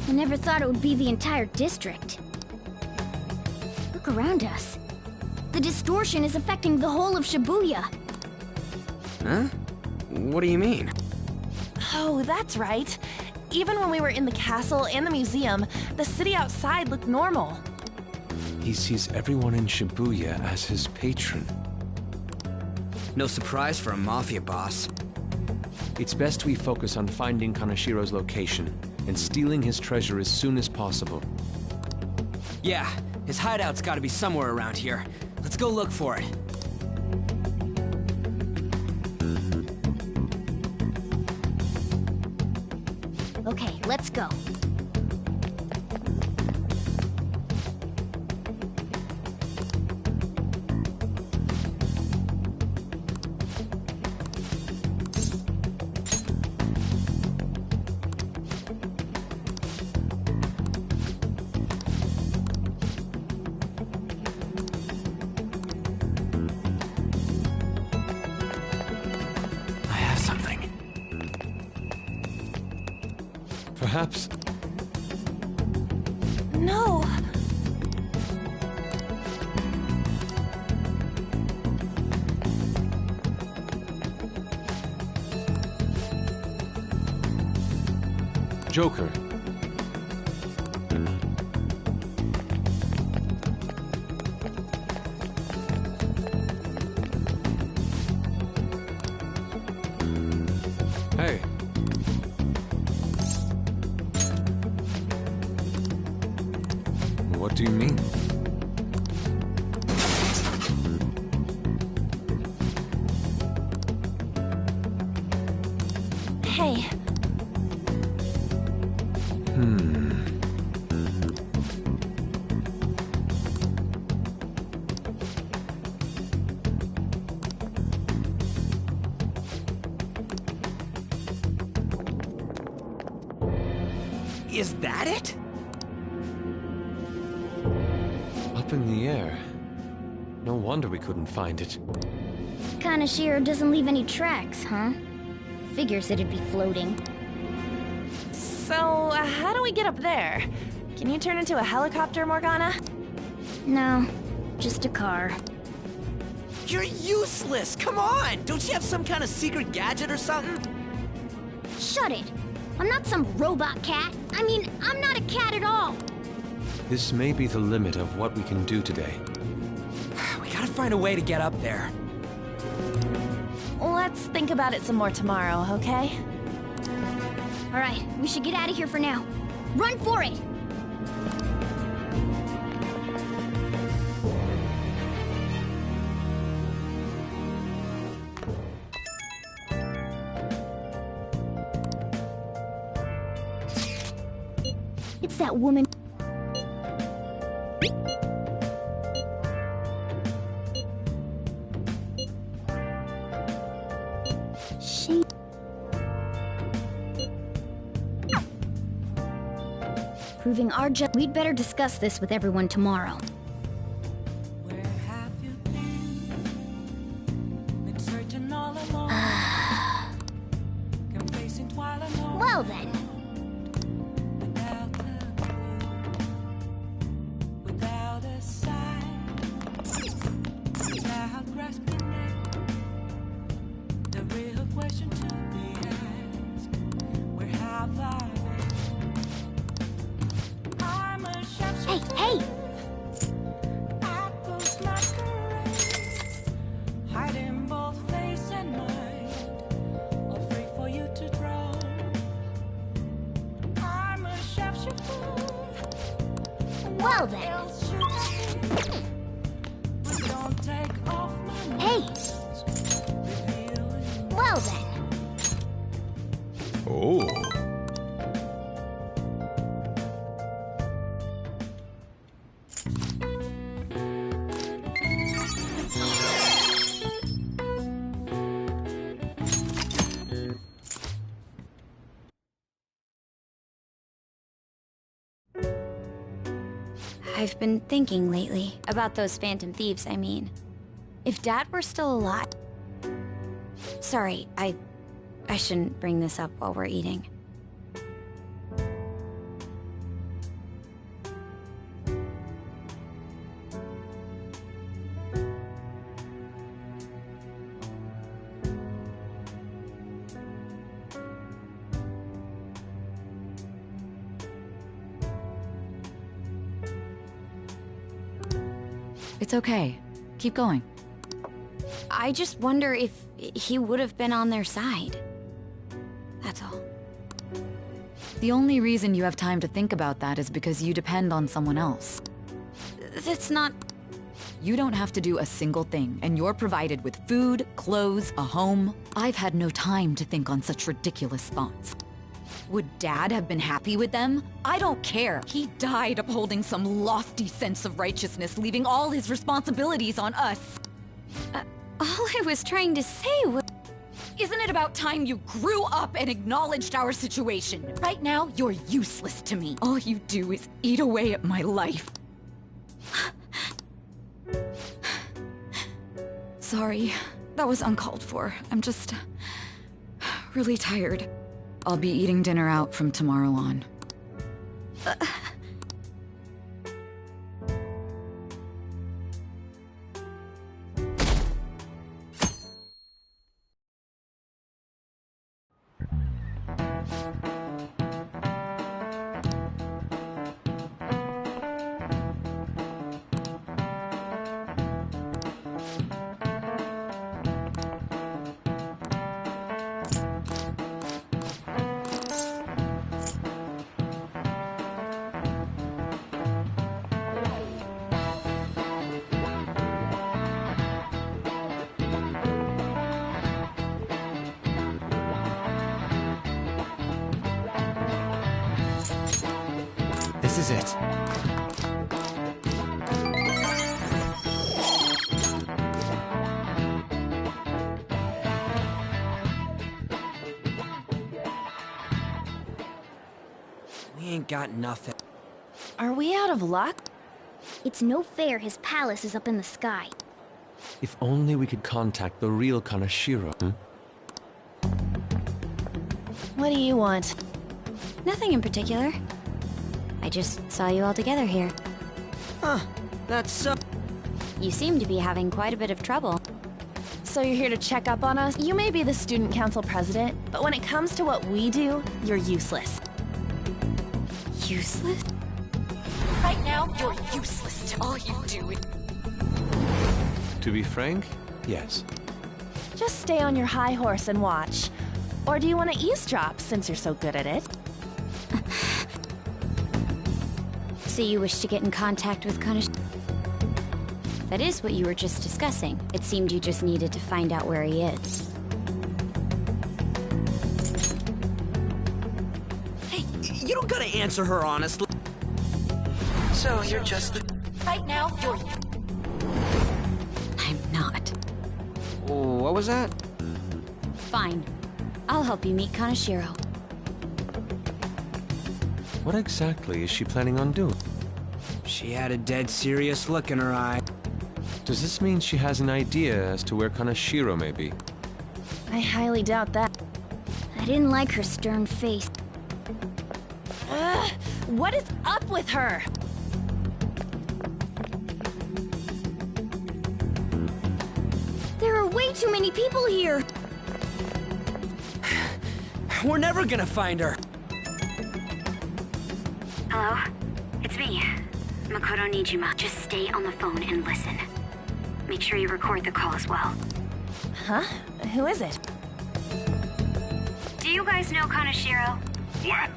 I never thought it would be the entire district. Look around us. The distortion is affecting the whole of Shibuya.
Huh? What do you mean?
Oh, that's right. Even when we were in the castle and the museum, the city outside looked normal.
He sees everyone in Shibuya as his patron.
No surprise for a mafia boss.
It's best we focus on finding Kanashiro's location and stealing his treasure as soon as possible.
Yeah, his hideout's gotta be somewhere around here. Let's go look for it.
Okay, let's go.
Perhaps.
No.
Joker. Hey. What do you mean?
Hey.
Is that it?
Up in the air. No wonder we couldn't find it.
Kaneshiro doesn't leave any tracks, huh? Figures it'd be floating.
So, how do we get up there? Can you turn into a helicopter, Morgana?
No, just a car.
You're useless! Come on! Don't you have some kind of secret gadget or something?
Shut it! I'm not some robot cat. I mean, I'm not a cat at all.
This may be the limit of what we can do today.
We gotta find a way to get up there.
Let's think about it some more tomorrow, okay?
All right, we should get out of here for now. Run for it! It's that woman. She... Proving our We'd better discuss this with everyone tomorrow. Well then. Hey, hey! Well then. Hey! Well then.
Oh.
I've been thinking lately about those Phantom Thieves, I mean. If Dad were still alive... Sorry, I shouldn't bring this up while we're eating.
It's okay. Keep going.
I just wonder if he would have been on their side. That's all.
The only reason you have time to think about that is because you depend on someone else.
That's not...
You don't have to do a single thing, and you're provided with food, clothes, a home. I've had no time to think on such ridiculous thoughts. Would Dad have been happy with them? I don't care. He died upholding some lofty sense of righteousness, leaving all his responsibilities on us.
All I was trying to say was...
Isn't it about time you grew up and acknowledged our situation? Right now, you're useless to me. All you do is eat away at my life. Sorry, that was uncalled for. I'm just... really tired. I'll be eating dinner out from tomorrow on.
This is it.
We ain't got nothing.
Are we out of luck?
It's no fair his palace is up in the sky.
If only we could contact the real Kanashiro,
What do you want?
Nothing in particular. I just saw you all together here.
Huh. That's,
You seem to be having quite a bit of trouble.
So you're here to check up on us? You may be the student council president, but when it comes to what we do, you're useless.
Useless?
Right now, you're useless to all you do.
To be frank, yes.
Just stay on your high horse and watch. Or do you want to eavesdrop, since you're so good at it?
So you wish to get in contact with Kanish... That is what you were just discussing. It seemed you just needed to find out where he is.
hey, you don't gotta answer her honestly.
So you're just the...
Right now, you're...
I'm not.
What was that?
Fine. I'll help you meet Kanashiro.
What exactly is she planning on doing?
She had a dead serious look in her eye.
Does this mean she has an idea as to where Kanashiro may be?
I highly doubt that. I didn't like her stern face.
Ugh, what is up with her?
There are way too many people here.
We're never gonna find her.
Hello? It's me, Makoto Nijima. Just stay on the phone and listen. Make sure you record the call as well.
Huh? Who is it?
Do you guys know Kanashiro?
What?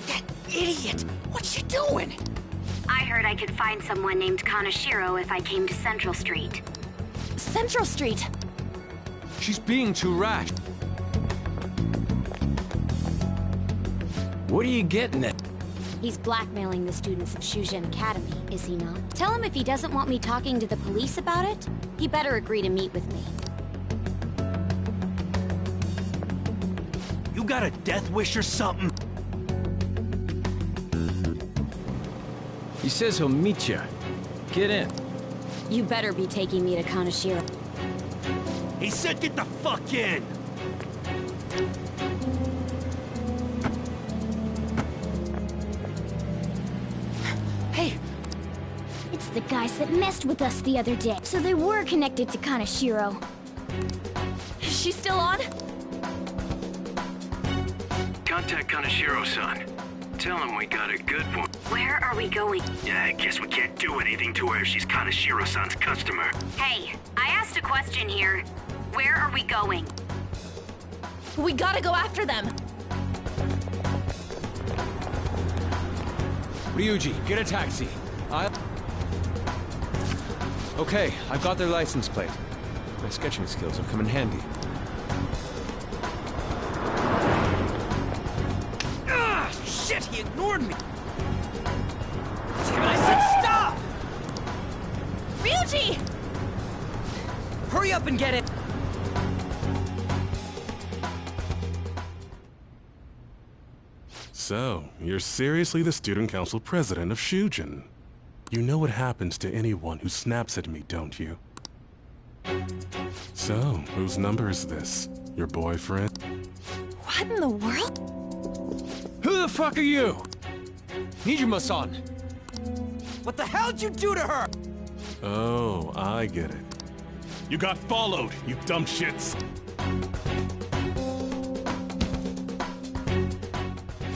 That idiot! What's she doing?
I heard I could find someone named Kanashiro if I came to Central Street.
Central Street?
She's being too rash.
What are you getting at?
He's blackmailing the students of Shujin Academy, is he not? Tell him if he doesn't want me talking to the police about it, he better agree to meet with me.
You got a death wish or something?
He says he'll meet you. Get in.
You better be taking me to Kanashiro.
He said get the fuck in!
Hey!
It's the guys that messed with us the other day. So they were connected to Kanashiro.
Is she still on?
Contact Kanashiro-san. Tell him we got a good one.
Where are we going?
Yeah, I guess we can't do anything to her if she's Kanashiro-san's customer.
Hey, I asked a question here. Where are we going?
We gotta go after them.
Ryuji, get a taxi. Okay, I've got their license plate. My sketching skills will come in handy.
Ah, shit, he ignored me. Damn it, I said stop!
Ryuji!
Hurry up and get it.
So, you're seriously the student council president of Shujin. You know what happens to anyone who snaps at me, don't you? So, whose number is this? Your boyfriend?
What in the world?
Who the fuck are you? Nijima-san.
What the hell'd you do to her?
Oh, I get it. You got followed, you dumb shits!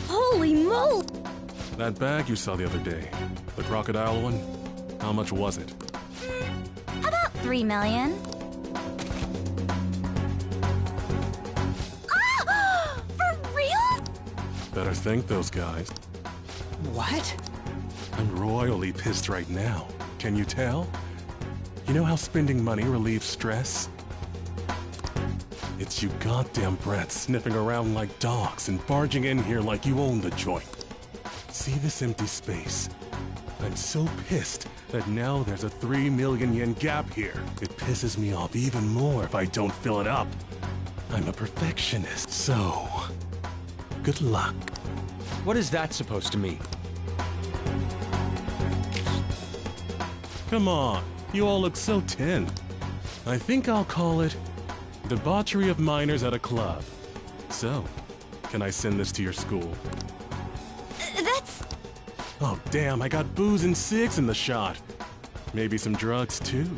Holy moly!
That bag you saw the other day, the crocodile one, how much was it?
About 3 million. Ah! For real?
Better thank those guys.
What?
I'm royally pissed right now. Can you tell? You know how spending money relieves stress? It's you goddamn brats sniffing around like dogs and barging in here like you own the joint. See this empty space? I'm so pissed that now there's a 3 million yen gap here. It pisses me off even more if I don't fill it up. I'm a perfectionist, so... good luck.
What is that supposed to mean?
Come on, you all look so tin. I think I'll call it debauchery of minors at a club. So, can I send this to your school?
That's...
Oh damn, I got booze and cigs in the shot. Maybe some drugs too.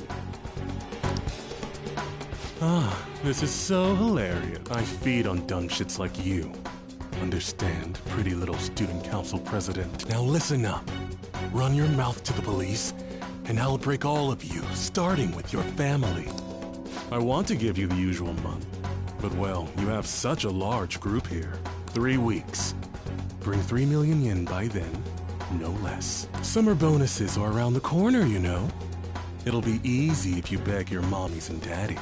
Ah, this is so hilarious. I feed on dumb shits like you. Understand, pretty little student council president. Now listen up. Run your mouth to the police, and I'll break all of you, starting with your family. I want to give you the usual month, but well, you have such a large group here. 3 weeks. Bring 3 million yen by then, no less. Summer bonuses are around the corner, you know. It'll be easy if you beg your mommies and daddies.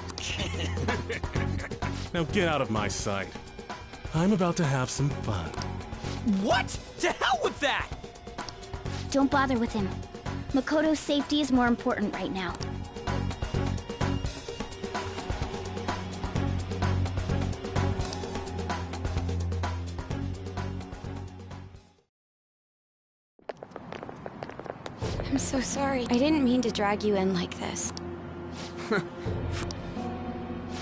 Now get out of my sight. I'm about to have some fun.
What? To hell with that!
Don't bother with him. Makoto's safety is more important right now.
I'm so sorry. I didn't mean to drag you in like this. I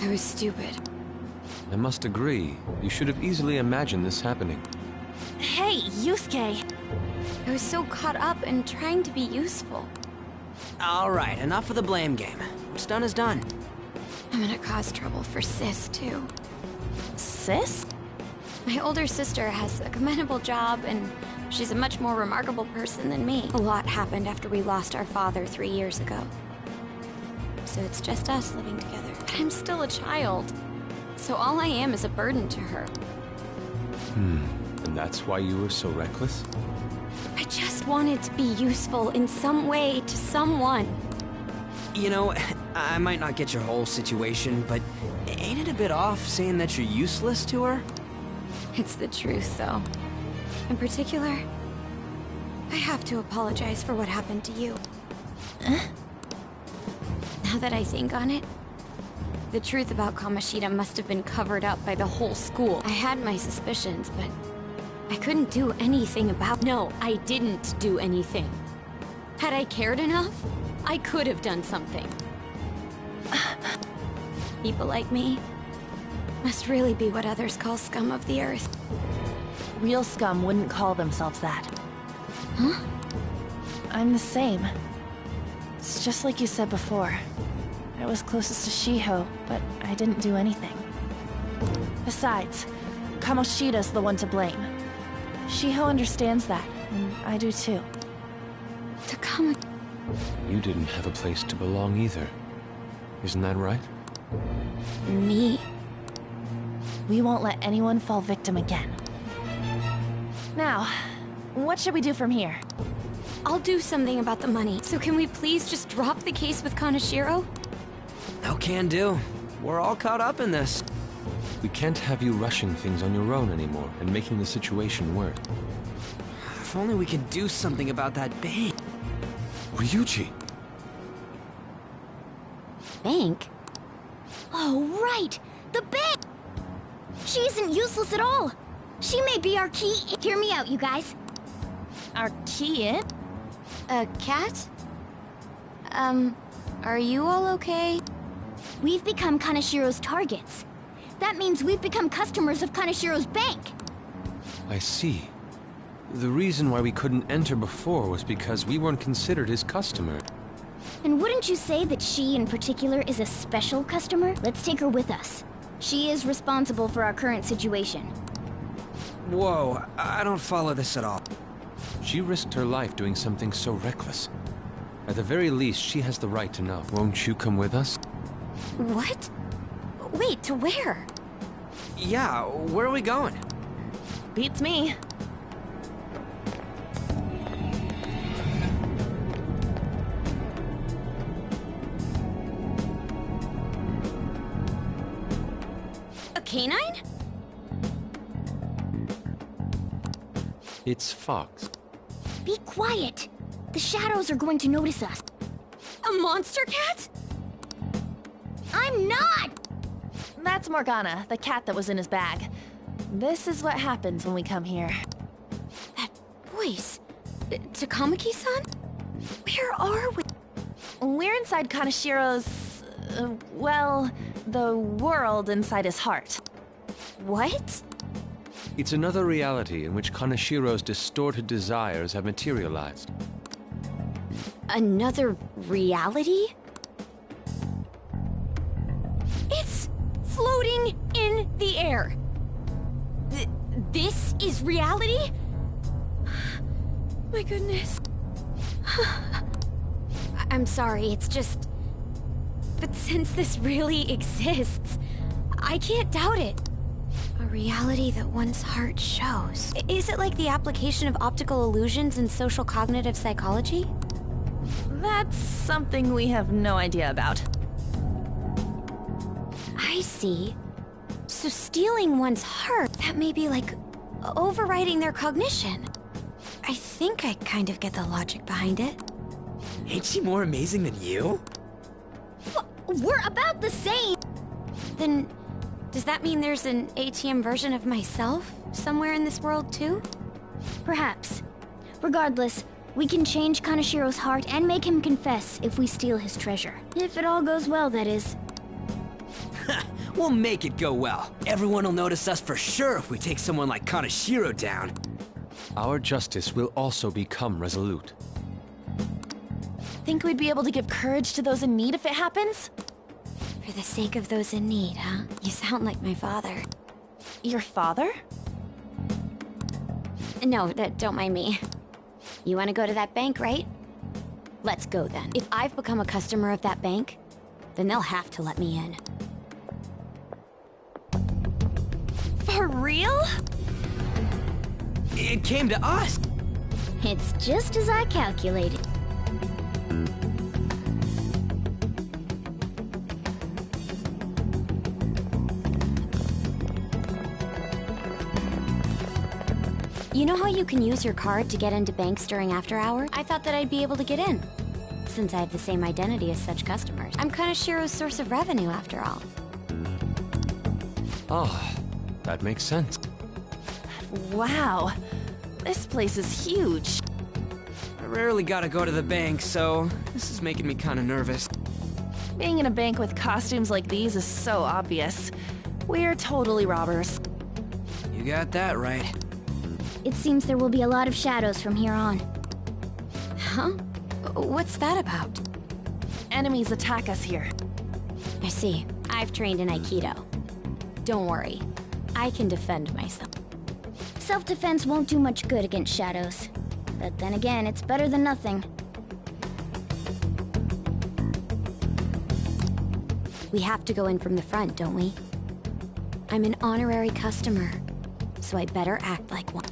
was stupid.
I must agree. You should have easily imagined this happening.
Hey, Yusuke!
I was so caught up in trying to be useful.
Alright, enough of the blame game. What's done is done.
I'm gonna cause trouble for Sis, too.
Sis?
My older sister has a commendable job, and she's a much more remarkable person than me. A lot happened after we lost our father 3 years ago. So it's just us living together. But I'm still a child. So all I am is a burden to her.
And that's why you were so reckless?
I just wanted to be useful in some way to someone.
You know, I might not get your whole situation, but ain't it a bit off saying that you're useless to her?
It's the truth, though. In particular, I have to apologize for what happened to you. Now that I think on it, the truth about Kamoshida must have been covered up by the whole school. I had my suspicions, but I couldn't do anything about— No, I didn't do anything. Had I cared enough, I could have done something. People like me must really be what others call scum of the earth.
Real scum wouldn't call themselves that.
Huh?
I'm the same. It's just like you said before. I was closest to Shiho, but I didn't do anything. Besides, Kamoshida's the one to blame. Shiho understands that, and I do too.
You didn't have a place to belong either. Isn't that right?
Me?
We won't let anyone fall victim again. Now, what should we do from here?
I'll do something about the money. So can we please just drop the case with Kaneshiro?
No can do. We're all caught up in this.
We can't have you rushing things on your own anymore and making the situation worse.
If only we could do something about that bank.
Ryuji!
Bank? Oh, right! The bank! She isn't useless at all! She may be our key— Hear me out, you guys.
Our key in?
A cat? Are you all okay?
We've become Kaneshiro's targets. That means we've become customers of Kaneshiro's bank.
I see. The reason why we couldn't enter before was because we weren't considered his customer.
And wouldn't you say that she in particular is a special customer? Let's take her with us. She is responsible for our current situation.
Whoa, I don't follow this at all.
She risked her life doing something so reckless. At the very least, she has the right to know. Won't you come with us?
What? Wait, to where?
Yeah, where are we going?
Beats me.
A canine?
It's Fox.
Be quiet! The shadows are going to notice us.
A monster cat?
I'm not!
That's Morgana, the cat that was in his bag. This is what happens when we come here.
That voice. Takamaki-san? Where are we?
We're inside Kaneshiro's... well, the world inside his heart.
What?
It's another reality in which Kaneshiro's distorted desires have materialized.
Another reality? It's floating in the air. This is reality? My goodness. I'm sorry, it's just... But since this really exists, I can't doubt it. A reality that one's heart shows. Is it like the application of optical illusions in social cognitive psychology?
That's something we have no idea about.
I see. So stealing one's heart, that may be like overriding their cognition. I think I kind of get the logic behind it.
Ain't she more amazing than you?
We're about the same!
Then, does that mean there's an ATM version of myself somewhere in this world too?
Perhaps. Regardless, we can change Kanashiro's heart and make him confess if we steal his treasure. If it all goes well, that is.
We'll make it go well. Everyone will notice us for sure if we take someone like Kanashiro down.
Our justice will also become resolute.
Think we'd be able to give courage to those in need if it happens?
For the sake of those in need, huh? You sound like my father.
Your father?
No, don't mind me. You want to go to that bank, right? Let's go then. If I've become a customer of that bank, then they'll have to let me in.
For real?
It came to us.
It's just as I calculated.
You know how you can use your card to get into banks during after hours? I thought that I'd be able to get in, since I have the same identity as such customers. I'm Kanashiro's source of revenue, after all.
Ah, that makes sense.
Wow. This place is huge.
I rarely gotta go to the bank, so this is making me kinda nervous.
Being in a bank with costumes like these is so obvious. We're totally robbers.
You got that right.
It seems there will be a lot of shadows from here on.
Huh? What's that about?
Enemies attack us here.
I see. I've trained in Aikido. Don't worry. I can defend myself.
Self-defense won't do much good against shadows. But then again, it's better than nothing.
We have to go in from the front, don't we? I'm an honorary customer, so I better act like one.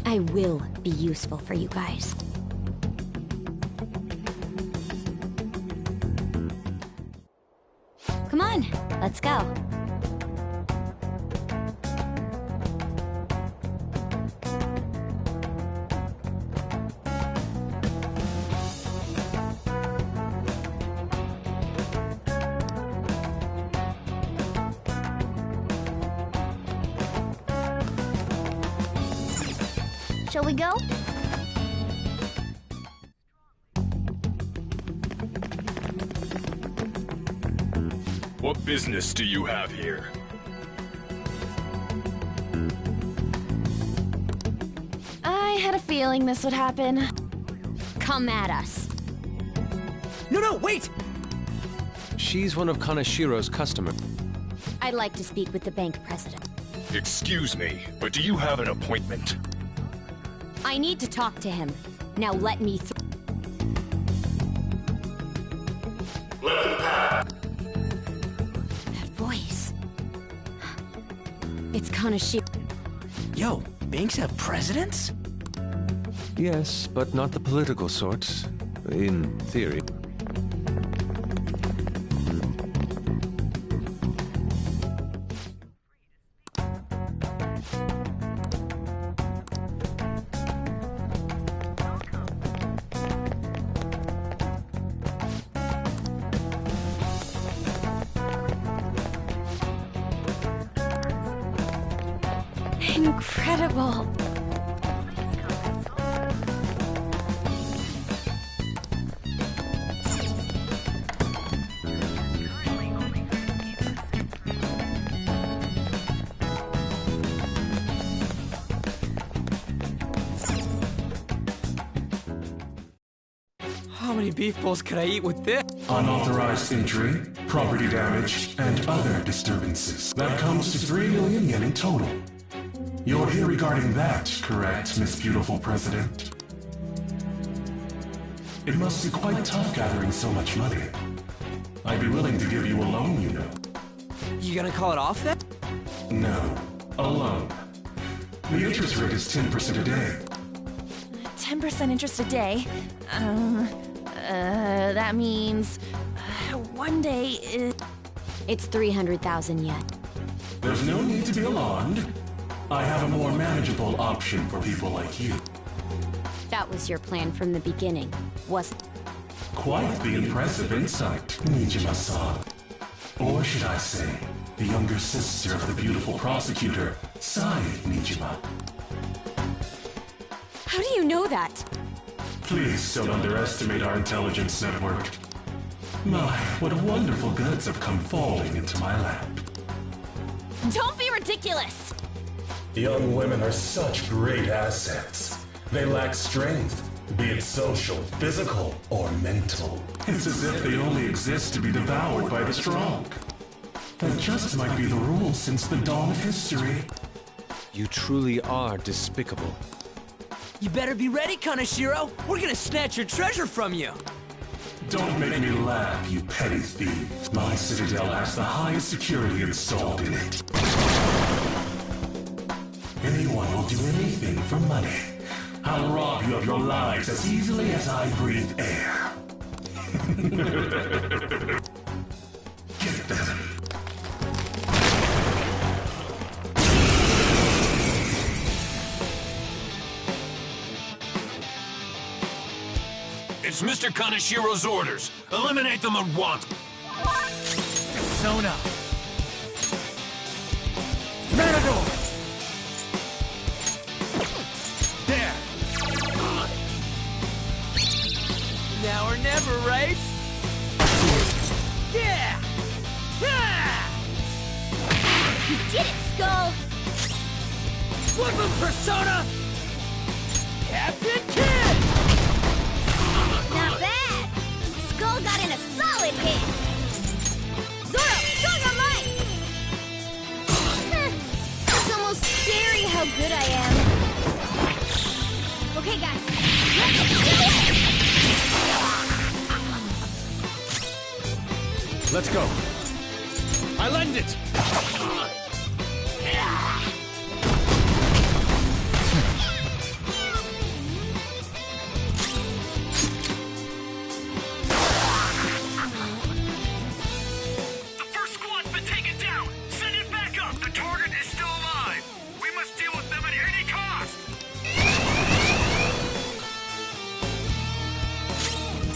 I will be useful for you guys. Come on, let's go.
Shall we go?
What business do you have here?
I had a feeling this would happen.
Come at us.
No, wait!
She's one of Kanashiro's customers.
I'd like to speak with the bank president.
Excuse me, but do you have an appointment?
I need to talk to him. Now let me through.
Let him pass.
That voice. It's Kanashiro.
Yo, banks have presidents?
Yes, but not the political sort. In theory.
Incredible.
How many beef bowls could I eat with this?
Unauthorized entry, property damage, and other disturbances. That comes to 3 million yen in total. You're here regarding that, correct, Miss Beautiful President? It must be quite tough gathering so much money. I'd be willing to give you a loan, you know.
You gonna call it off then?
No, a loan. The interest rate is 10% a day.
10% interest a day? That means... one day is...
It's 300,000 yen.
There's no need to be alarmed. I have a more manageable option for people like you.
That was your plan from the beginning, wasn't it?
Quite the impressive insight, Nijima-san. Or should I say, the younger sister of the beautiful prosecutor, Sai Nijima.
How do you know that?
Please don't underestimate our intelligence network. My, what wonderful goods have come falling into my lap.
Don't be ridiculous!
Young women are such great assets. They lack strength, be it social, physical, or mental. It's as if they only exist to be devoured by the strong. That just might be the rule since the dawn of history.
You truly are despicable.
You better be ready, Kaneshiro! We're gonna snatch your treasure from you!
Don't make me laugh, you petty thief. My citadel has the highest security installed in it. Anyone will do anything for money. I'll rob you of your lives as easily as I breathe air. Get them.
It's Mr. Kaneshiro's orders. Eliminate them at once.
Persona. Matador. There.
Now or never, right? Yeah! Yeah!
You did it, Skull!
Flip him, Persona! Captain Kid!
Not bad! Skull got in a solid hit! Zoro, show your might! It's almost scary how good I am. Okay, guys, let's do it!
Let's go. I lend it!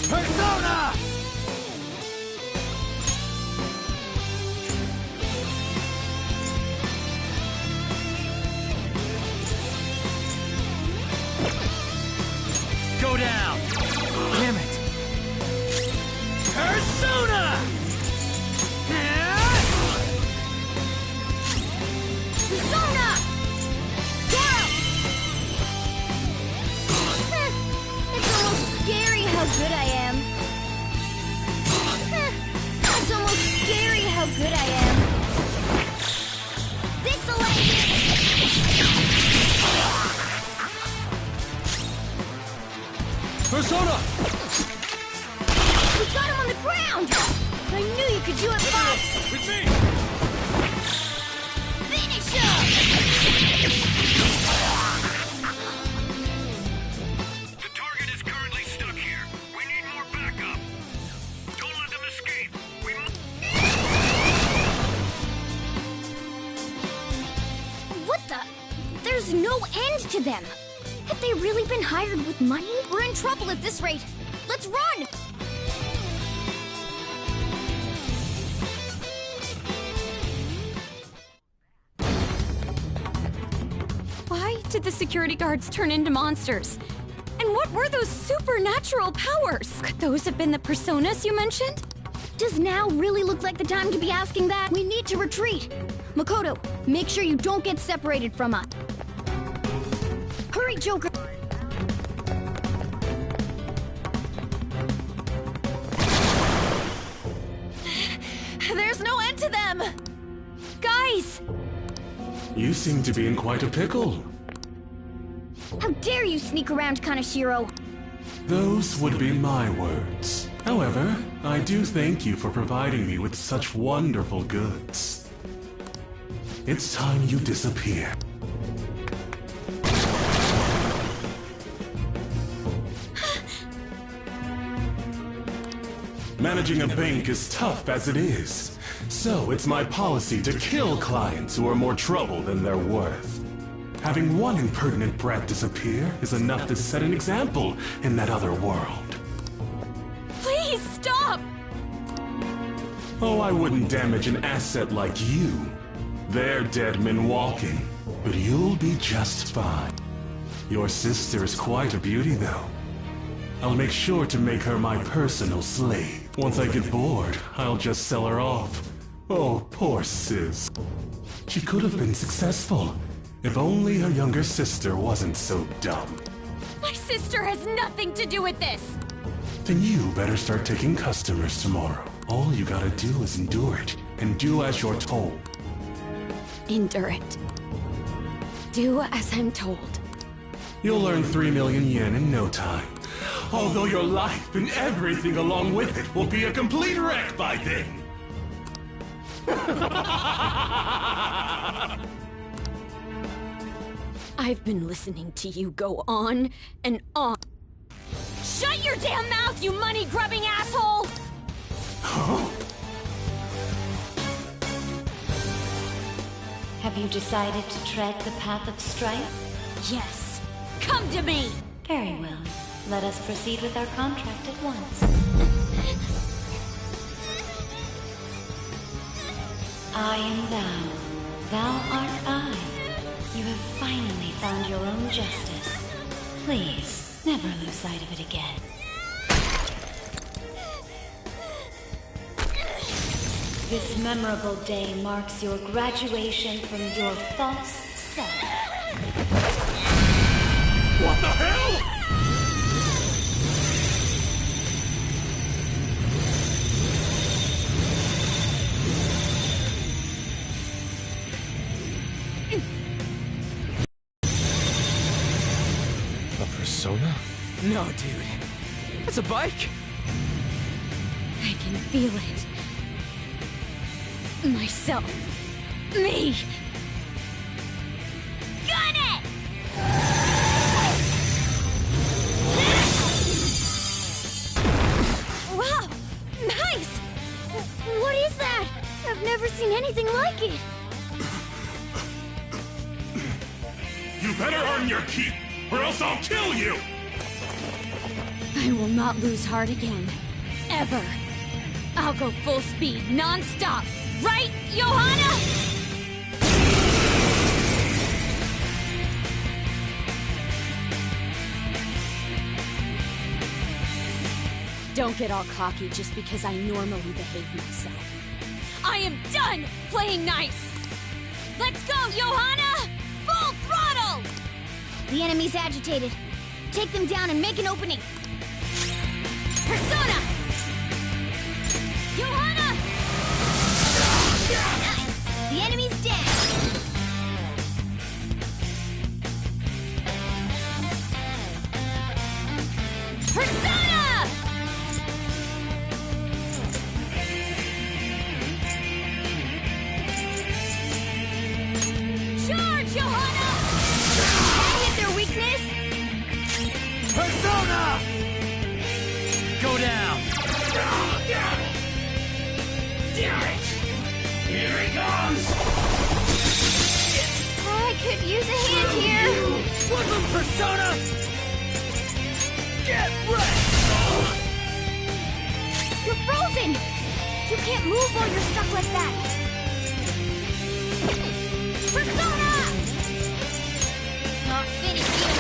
Persona! Go down! Damn it! Persona!
Persona! Zoro! It's almost scary how good I am. It's almost scary how good I am. This'll end it!
Persona!
We got him on the ground! I knew you could do it, Fox!
With me!
Finish him!
The target is currently stuck here. We need more backup. Don't let them escape. We must...
What the? There's no end to them! Have they really been hired with money? We're in trouble at this rate! Let's run!
Why did the security guards turn into monsters? And what were those supernatural powers? Could those have been the personas you mentioned?
Does now really look like the time to be asking that? We need to retreat! Makoto, make sure you don't get separated from us. Hurry, Joker!
There's no end to them!
Guys!
You seem to be in quite a pickle.
How dare you sneak around Kaneshiro?
Those would be my words. However, I do thank you for providing me with such wonderful goods. It's time you disappear. Managing a bank is tough as it is, so it's my policy to kill clients who are more trouble than they're worth. Having one impertinent brat disappear is enough to set an example in that other world.
Please stop!
Oh, I wouldn't damage an asset like you. They're dead men walking, but you'll be just fine. Your sister is quite a beauty, though. I'll make sure to make her my personal slave. Once I get bored, I'll just sell her off. Oh, poor sis. She could have been successful, if only her younger sister wasn't so dumb.
My sister has nothing to do with this!
Then you better start taking customers tomorrow. All you gotta do is endure it, and do as you're told.
Endure it. Do as I'm told.
You'll earn 3 million yen in no time. Although your life and everything along with it will be a complete wreck by then.
I've been listening to you go on and on.
Shut your damn mouth, you money-grubbing asshole!
Huh?
Have you decided to tread the path of strife?
Yes. Come to me!
Very well. Let us proceed with our contract at once. I am thou. Thou art I. You have finally found your own justice. Please, never lose sight of it again. This memorable day marks your graduation from your false self.
What the hell?!
A persona?
No, dude. That's a bike.
I can feel it. Myself. Me.
Gun it!
Wow! Nice! What is that? I've never seen anything like it.
You better earn your keep, or else I'll kill you!
I will not lose heart again. Ever. I'll go full speed, non-stop. Right, Johanna? Don't get all cocky just because I normally behave myself.
I am done playing nice! Let's go, Johanna! Full throttle!
The enemy's agitated. Take them down and make an opening.
Persona! Johanna!
Nice! The enemy's dead.
Persona! Charge, Johanna!
Can hit their weakness?
Persona! Go down!
Damn it! Here he comes!
I could use a hand here.
Woodland Persona! Get ready!
You're frozen! You can't move while you're stuck like that. Persona! Not finished yet.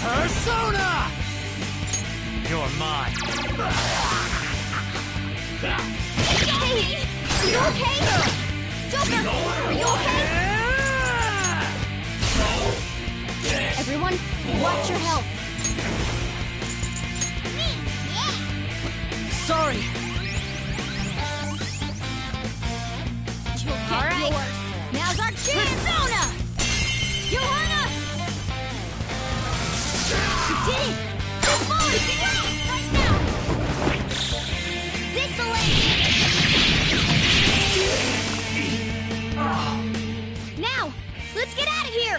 Persona! You're mine.
Hey! Are you okay? Joker! Are you okay? Everyone, watch your health.
Sorry.
You'll get yours. Now's our chance.
Persona! Johanna!
You did it! Come on, get out! Right now! This'll end. Now, let's get out of here!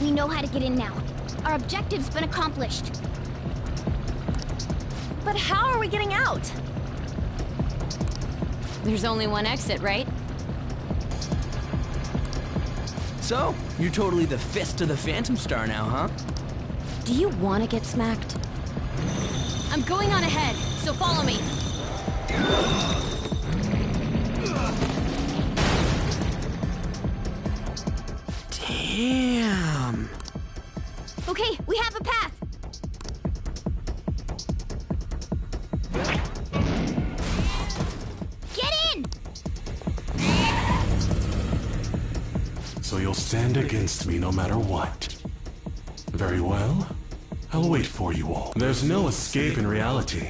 We know how to get in now. Our objective's been accomplished.
But how are we getting out?
There's only one exit, right?
So, you're totally the fist of the Phantom Star now, huh?
Do you want to get smacked? I'm going on ahead, so follow me.
Damn.
Okay, we have a path. Get in!
So you'll stand against me no matter what. Very well. I'll wait for you all. There's no escape in reality,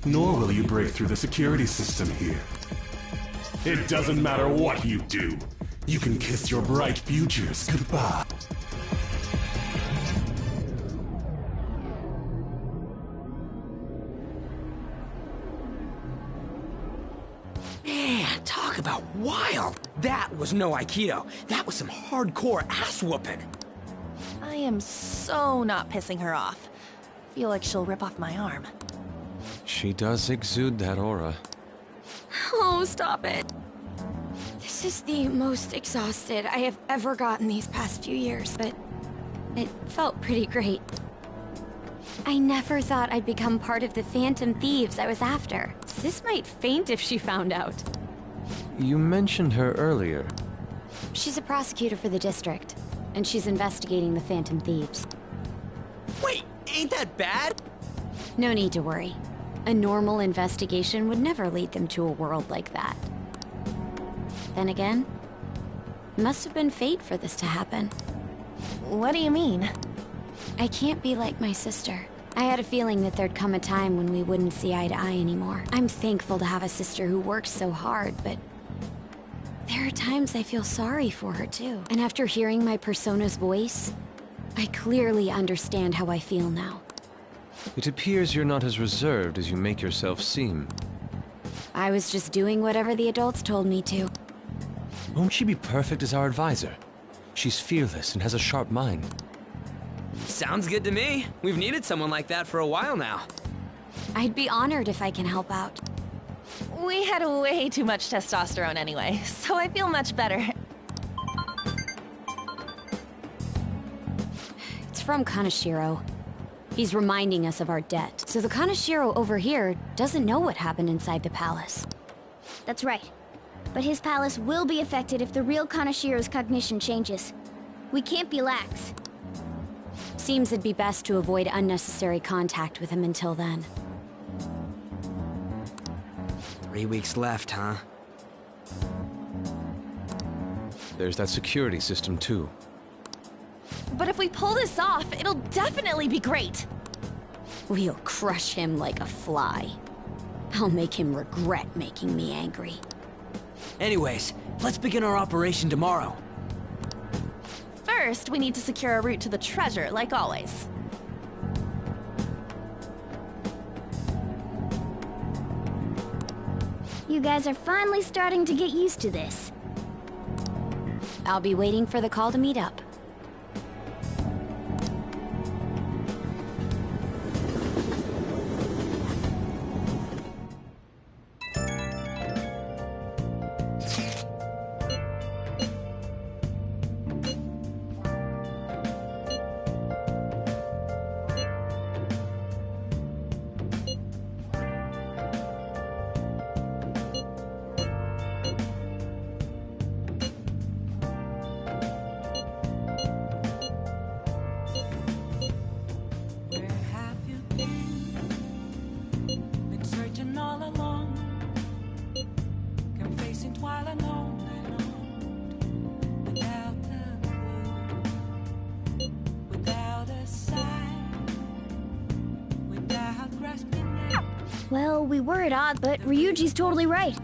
nor will you break through the security system here. It doesn't matter what you do. You can kiss your bright futures goodbye.
Man, talk about wild. That was no Aikido. That was some hardcore ass whooping.
I am so not pissing her off. Feel like she'll rip off my arm.
She does exude that aura.
Oh, stop it. This is the most exhausted I have ever gotten these past few years, but it felt pretty great. I never thought I'd become part of the Phantom Thieves I was after. Sis might faint if she found out.
You mentioned her earlier.
She's a prosecutor for the district, and she's investigating the Phantom Thieves.
Wait, ain't that bad?
No need to worry. A normal investigation would never lead them to a world like that. Then again, it must have been fate for this to happen.
What do you mean?
I can't be like my sister. I had a feeling that there'd come a time when we wouldn't see eye to eye anymore. I'm thankful to have a sister who works so hard, but there are times I feel sorry for her too. And after hearing my persona's voice, I clearly understand how I feel now.
It appears you're not as reserved as you make yourself seem.
I was just doing whatever the adults told me to.
Won't she be perfect as our advisor? She's fearless and has a sharp mind.
Sounds good to me. We've needed someone like that for a while now.
I'd be honored if I can help out.
We had way too much testosterone anyway, so I feel much better.
It's from Kaneshiro. He's reminding us of our debt. So the Kaneshiro over here doesn't know what happened inside the palace.
That's right. But his palace will be affected if the real Kaneshiro's cognition changes. We can't be lax.
Seems it'd be best to avoid unnecessary contact with him until then.
3 weeks left, huh?
There's that security system too.
But if we pull this off, it'll definitely be great.
We'll crush him like a fly. I'll make him regret making me angry.
Anyways, let's begin our operation tomorrow.
First, we need to secure a route to the treasure, like always.
You guys are finally starting to get used to this.
I'll be waiting for the call to meet up.
Well, we were at odds, but Ryuji's totally right.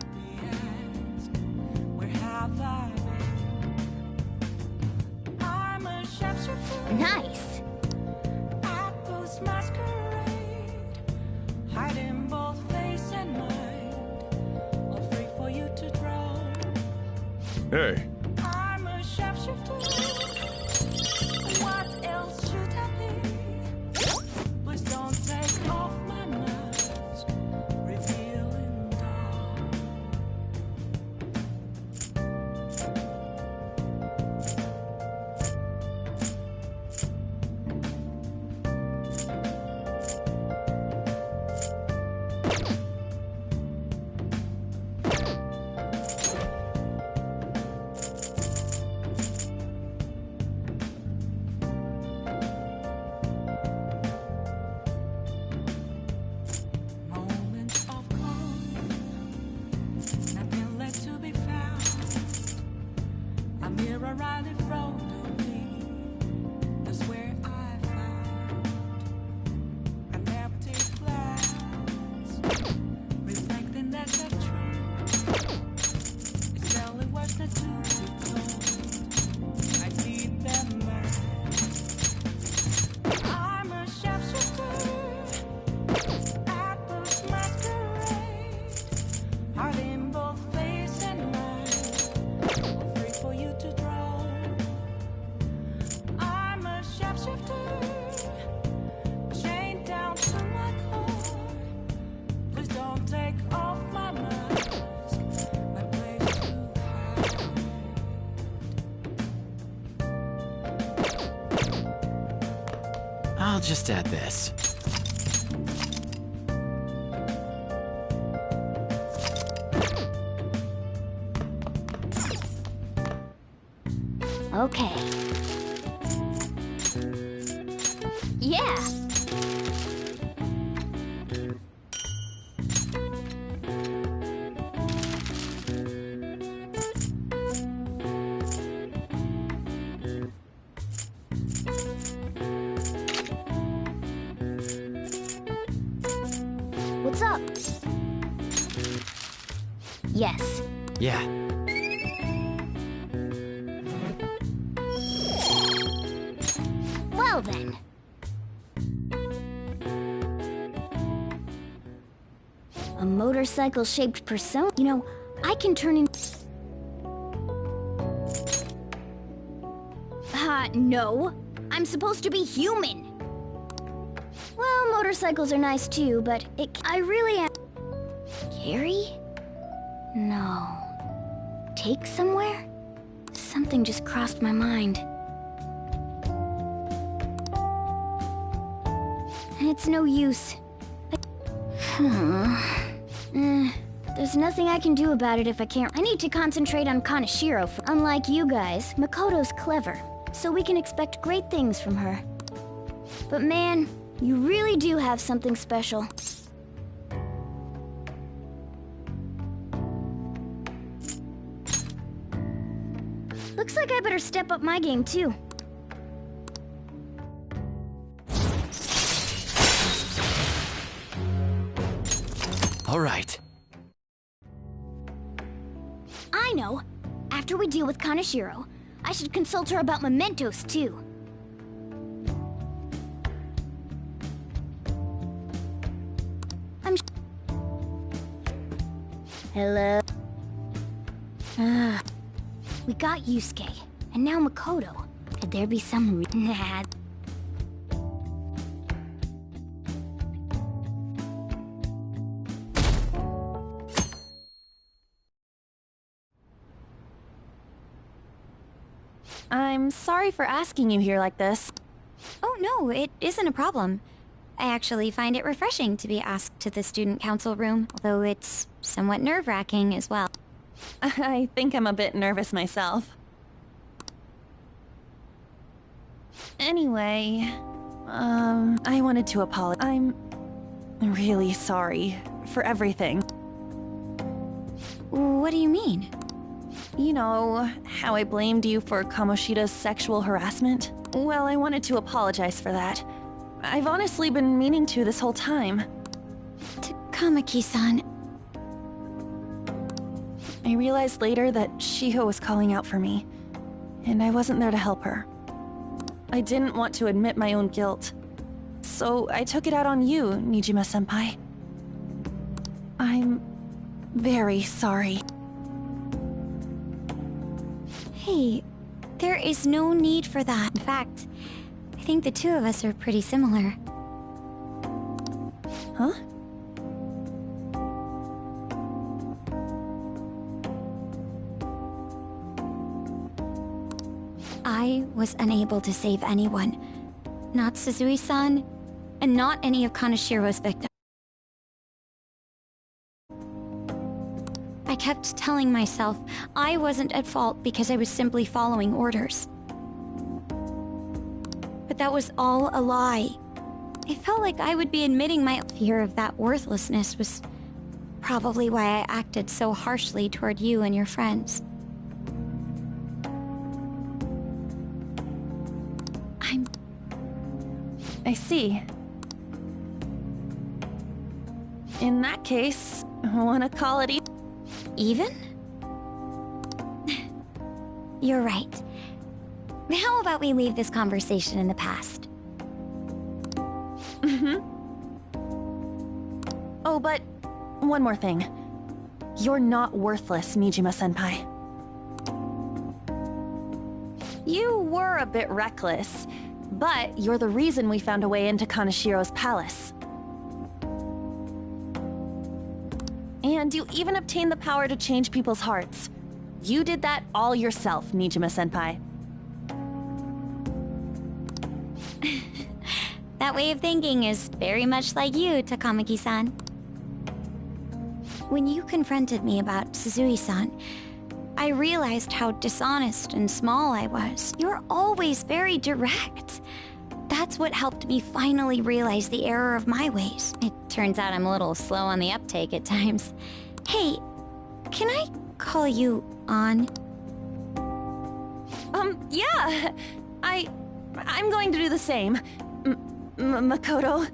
Nice.
Hey.
right in front of me. That's where I found an empty glass, reflecting that the truth is only words that to be told. I need them back. I'm a sharpshooter at the masquerade, heart in both face and mind, free for you to draw. I'm a sharpshooter, chained down to my core. Please don't take off my mask, my place to hide.
I'll just add this.
Okay. Yeah. What's up? Yes.
Yeah.
Well then. A motorcycle-shaped persona? You know, I can turn in... no. I'm supposed to be human. Well, motorcycles are nice too, but I really am... Carry? No. Take somewhere? Something just crossed my mind. It's no use. There's nothing I can do about it if I can't. I need to concentrate on Kaneshiro. Unlike you guys, Makoto's clever, so we can expect great things from her. But man, you really do have something special. Looks like I better step up my game too.
All right.
I know. After we deal with Kaneshiro, I should consult her about mementos too. Hello? We got Yusuke, and now Makoto. Could there be some Nah.
I'm sorry for asking you here like this.
Oh no, it isn't a problem. I actually find it refreshing to be asked to the student council room, although it's somewhat nerve-wracking as well.
I think I'm a bit nervous myself. Anyway, I wanted to apologize. I'm really sorry for everything.
What do you mean?
You know, how I blamed you for Kamoshida's sexual harassment? Well, I wanted to apologize for that. I've honestly been meaning to this whole time.
Kamaki-san.
I realized later that Shiho was calling out for me, and I wasn't there to help her. I didn't want to admit my own guilt, so I took it out on you, Nijima-senpai. I'm very sorry.
Hey, there is no need for that. In fact, I think the two of us are pretty similar.
Huh?
I was unable to save anyone. Not Suzui-san, and not any of Kaneshiro's victims. I kept telling myself I wasn't at fault because I was simply following orders. But that was all a lie. I felt like I would be admitting my fear of that worthlessness was probably why I acted so harshly toward you and your friends.
I see. In that case, wanna call it
even? You're right. How about we leave this conversation in the past?
Oh, but one more thing. You're not worthless, Mijima-senpai. You were a bit reckless, but you're the reason we found a way into Kanashiro's palace. And you even obtained the power to change people's hearts. You did that all yourself, Mijima-senpai.
That way of thinking is very much like you, Takamaki-san. When you confronted me about Suzui-san, I realized how dishonest and small I was. You're always very direct. That's what helped me finally realize the error of my ways. It turns out I'm a little slow on the uptake at times. Hey, can I call you On?
Yeah! I'm going to do the same. Makoto.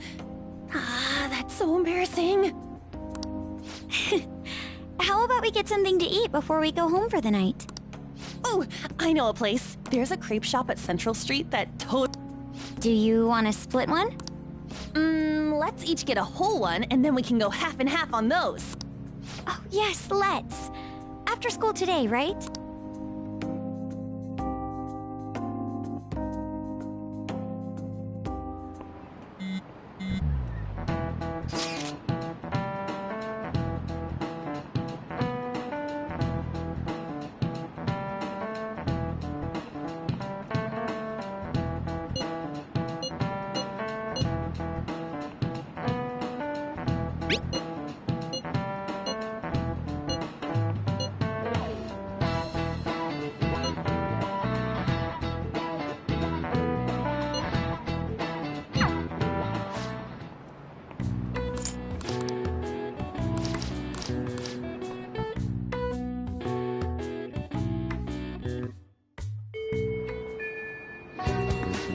Ah, that's so embarrassing.
How about we get something to eat before we go home for the night?
Oh, I know a place. There's a crepe shop at Central Street that
Do you want to split one?
Let's each get a whole one, and then we can go half and half on those.
Oh, yes, let's. After school today, right?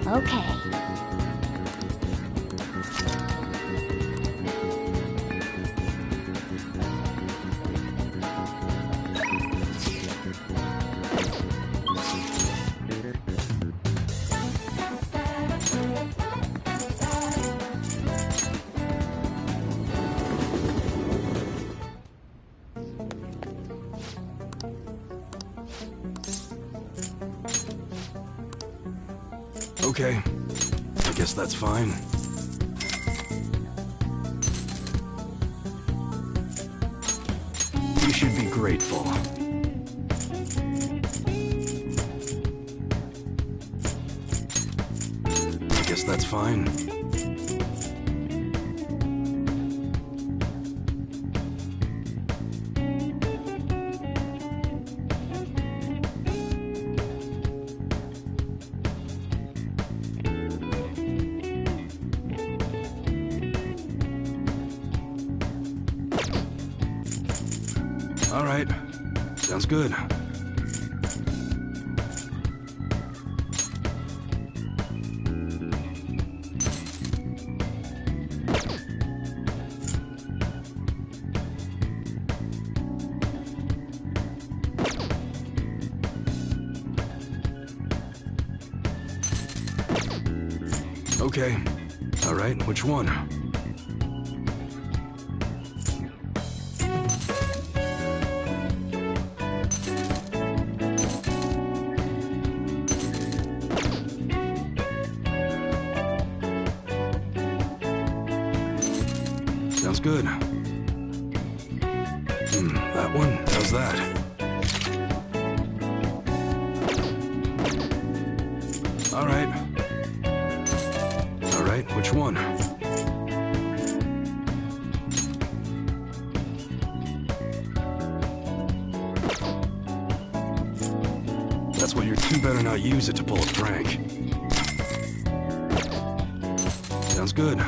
Okay.
Okay. I guess that's fine. You should be grateful. I guess that's fine. All right. Sounds good. Okay. All right, which one? Sounds good. That one? How's that? All right. All right, which one? That's what you better not use it to pull a prank. Sounds good.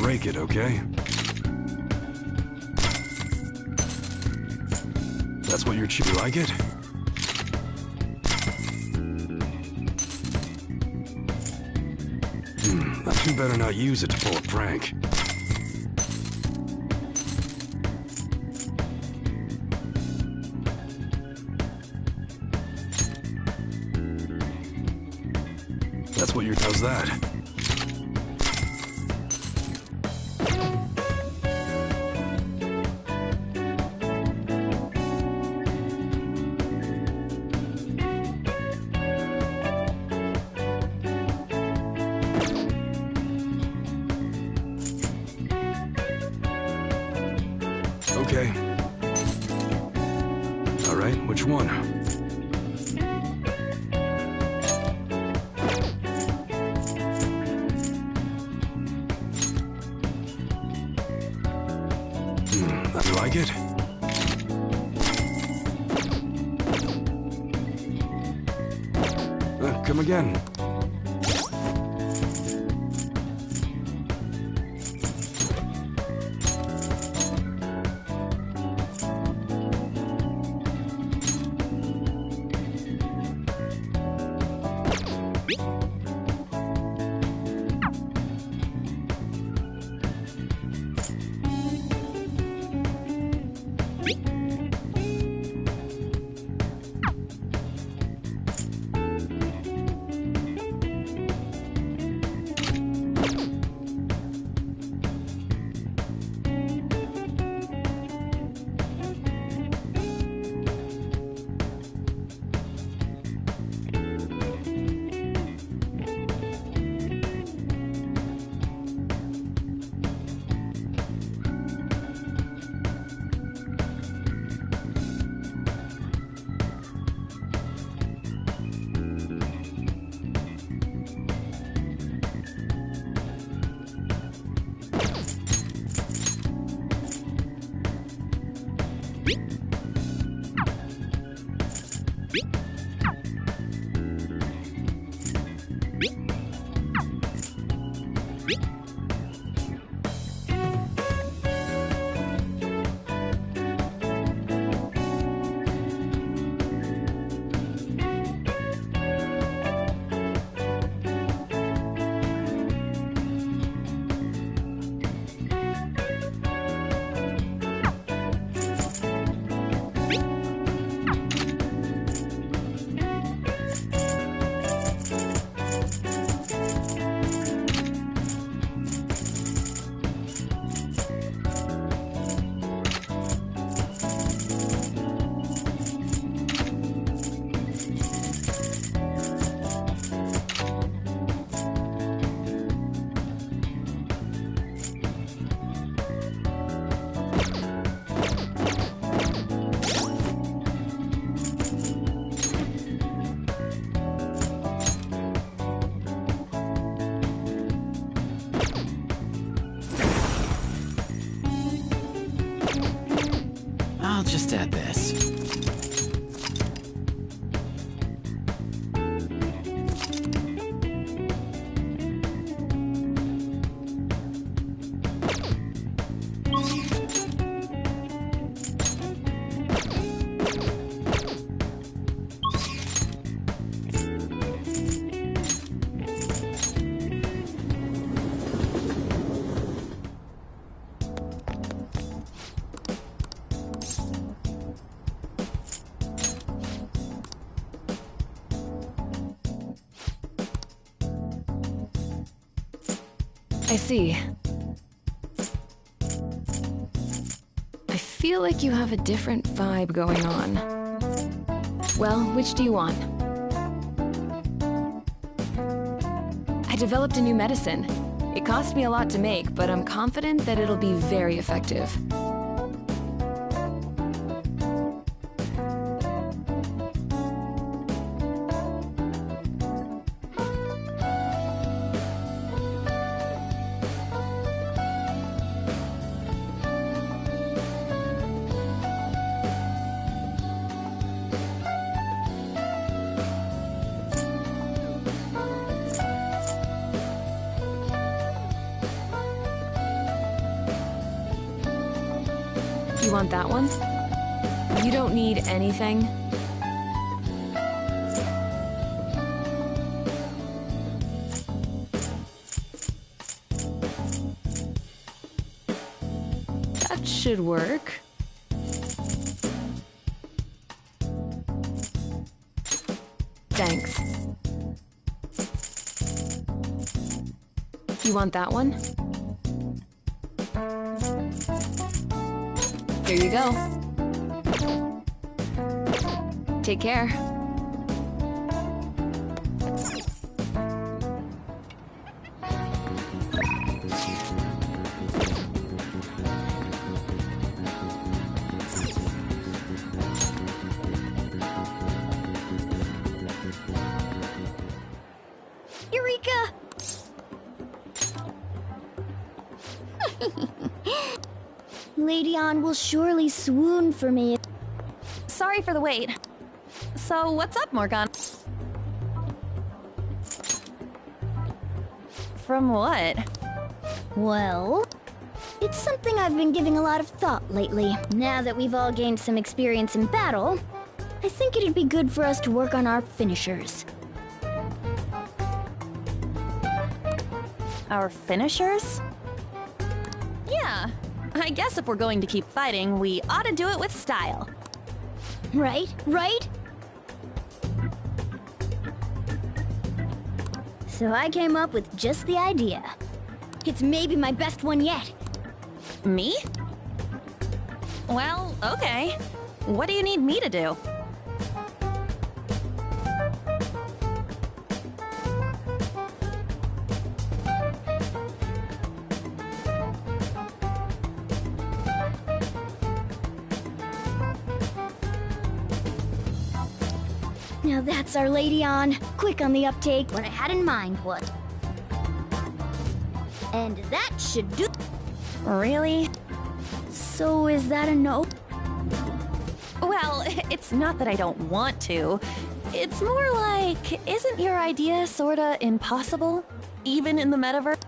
break it, okay? That's what you like it? You better not use it to pull a prank. That's what does that. Okay. All right, which one? You like it? Come again.
I'll just add this.
I see. I feel like you have a different vibe going on. Well, which do you want? I developed a new medicine. It cost me a lot to make, but I'm confident that it'll be very effective. want that one? You don't need anything? That should work. Thanks. You want that one? Here you go. Take care.
Eureka! Lady Ann will surely swoon for me.
Sorry for the wait. So, what's up, Morgan? From what?
Well, it's something I've been giving a lot of thought lately. Now that we've all gained some experience in battle, I think it'd be good for us to work on our finishers.
Our finishers? Yeah. I guess if we're going to keep fighting, we ought to do it with style.
Right? Right? So I came up with just the idea. It's maybe my best one yet.
Me? Well, okay. What do you need me to do?
Now that's our Lady Ann. Quick on the uptake. What I had in mind was... And that should do...
Really?
So is that a no?
Well, it's not that I don't want to. It's more like, isn't your idea sorta impossible? Even in the metaverse?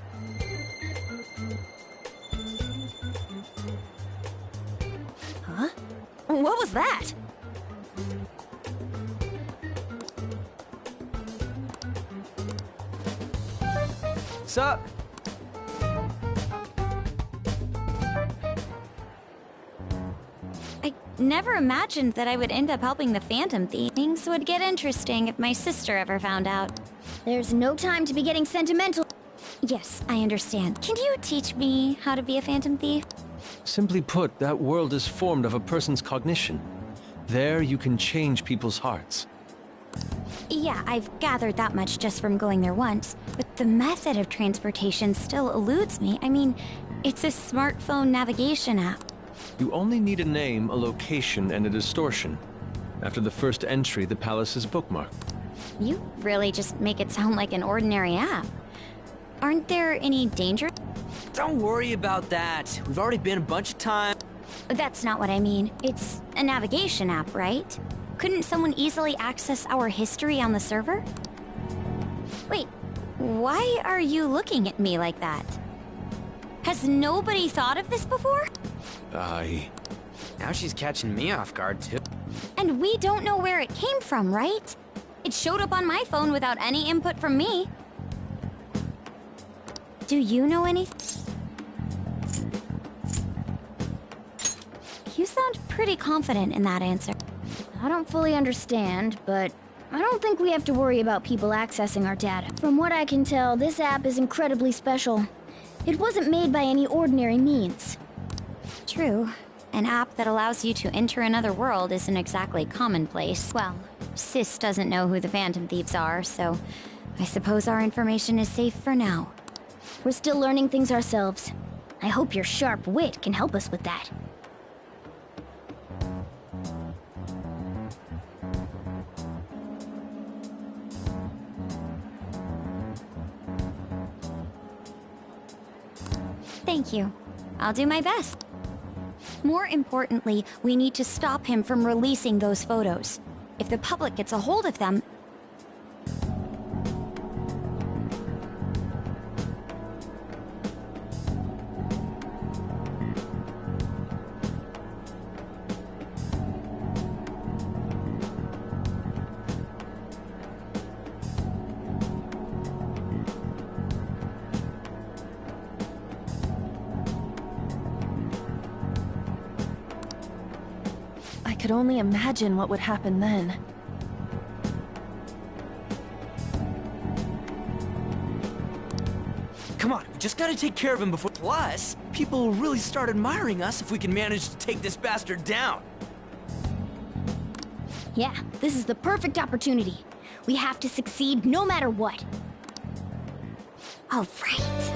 Huh? What was that?
Sup?
I never imagined that I would end up helping the Phantom Thief. Things would get interesting if my sister ever found out.
There's no time to be getting sentimental.
Yes, I understand. Can you teach me how to be a Phantom Thief?
Simply put, that world is formed of a person's cognition. There you can change people's hearts.
Yeah, I've gathered that much just from going there once, but the method of transportation still eludes me. I mean, it's a smartphone navigation app.
You only need a name, a location, and a distortion. After the first entry, the palace is bookmarked.
You really just make it sound like an ordinary app. Aren't there any dangers?
Don't worry about that. We've already been a bunch of times.
That's not what I mean. It's a navigation app, right? Couldn't someone easily access our history on the server? Wait, why are you looking at me like that? Has nobody thought of this before?
Now she's catching me off guard, too.
And we don't know where it came from, right? It showed up on my phone without any input from me. Do you know anything? You sound pretty confident in that answer.
I don't fully understand, but I don't think we have to worry about people accessing our data. From what I can tell, this app is incredibly special. It wasn't made by any ordinary means.
True. An app that allows you to enter another world isn't exactly commonplace. Well, Sis doesn't know who the Phantom Thieves are, so I suppose our information is safe for now.
We're still learning things ourselves. I hope your sharp wit can help us with that.
Thank you. I'll do my best. More importantly, we need to stop him from releasing those photos. If the public gets a hold of them...
could only imagine what would happen then.
Come on, we just gotta take care of him before. Plus, people will really start admiring us if we can manage to take this bastard down.
Yeah, this is the perfect opportunity. We have to succeed no matter what. All right.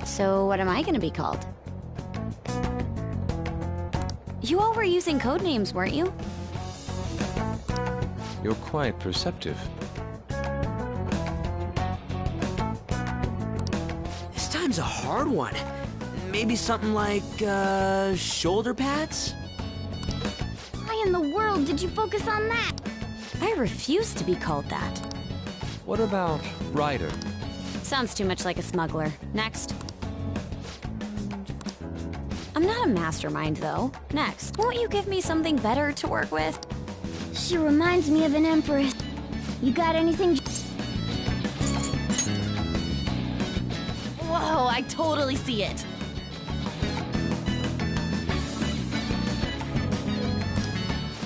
So what am I gonna be called? You all were using code names, weren't you?
You're quite perceptive.
This time's a hard one. Maybe something like, shoulder pads?
Why in the world did you focus on that?
I refuse to be called that.
What about Ryder?
Sounds too much like a smuggler. Next. I'm not a mastermind, though. Next. Won't you give me something better to work with?
She reminds me of an empress. You got anything?
Whoa, I totally see it.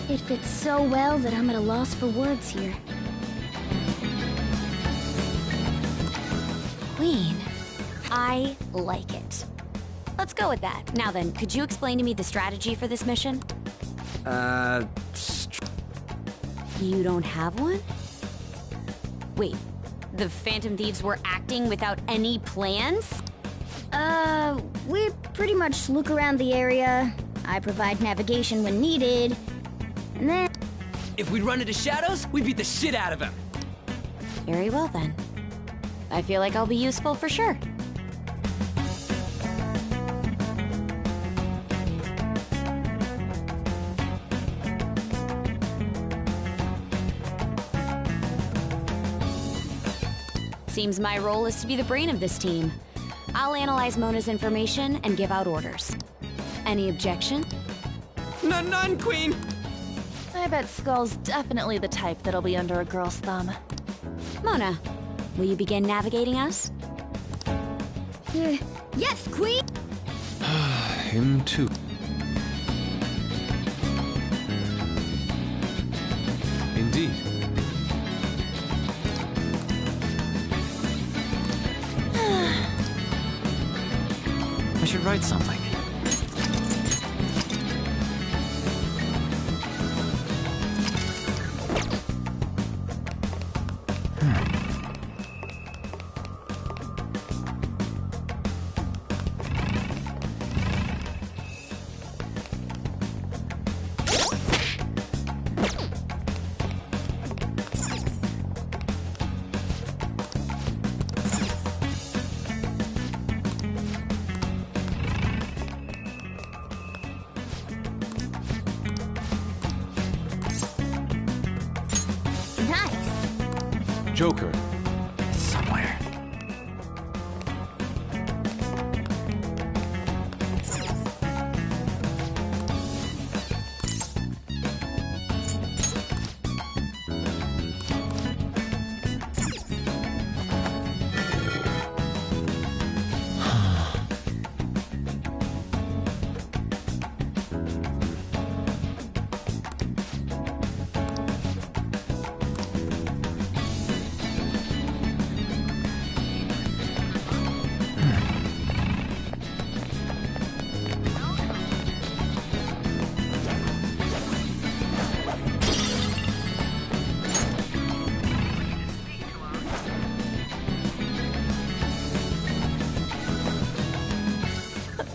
It fits so well that I'm at a loss for words here.
Queen. I like it. Let's go with that. Now then, could you explain to me the strategy for this mission? You don't have one? Wait, the Phantom Thieves were acting without any plans?
We pretty much look around the area. I provide navigation when needed. And then...
If we run into Shadows, we beat the shit out of him.
Very well then. I feel like I'll be useful for sure. Seems my role is to be the brain of this team. I'll analyze Mona's information and give out orders. Any objection?
None, Queen!
I bet Skull's definitely the type that'll be under a girl's thumb.
Mona, will you begin navigating us?
Yes, Queen!
Him too. Indeed.
I should write something.
Joker.
Somewhere.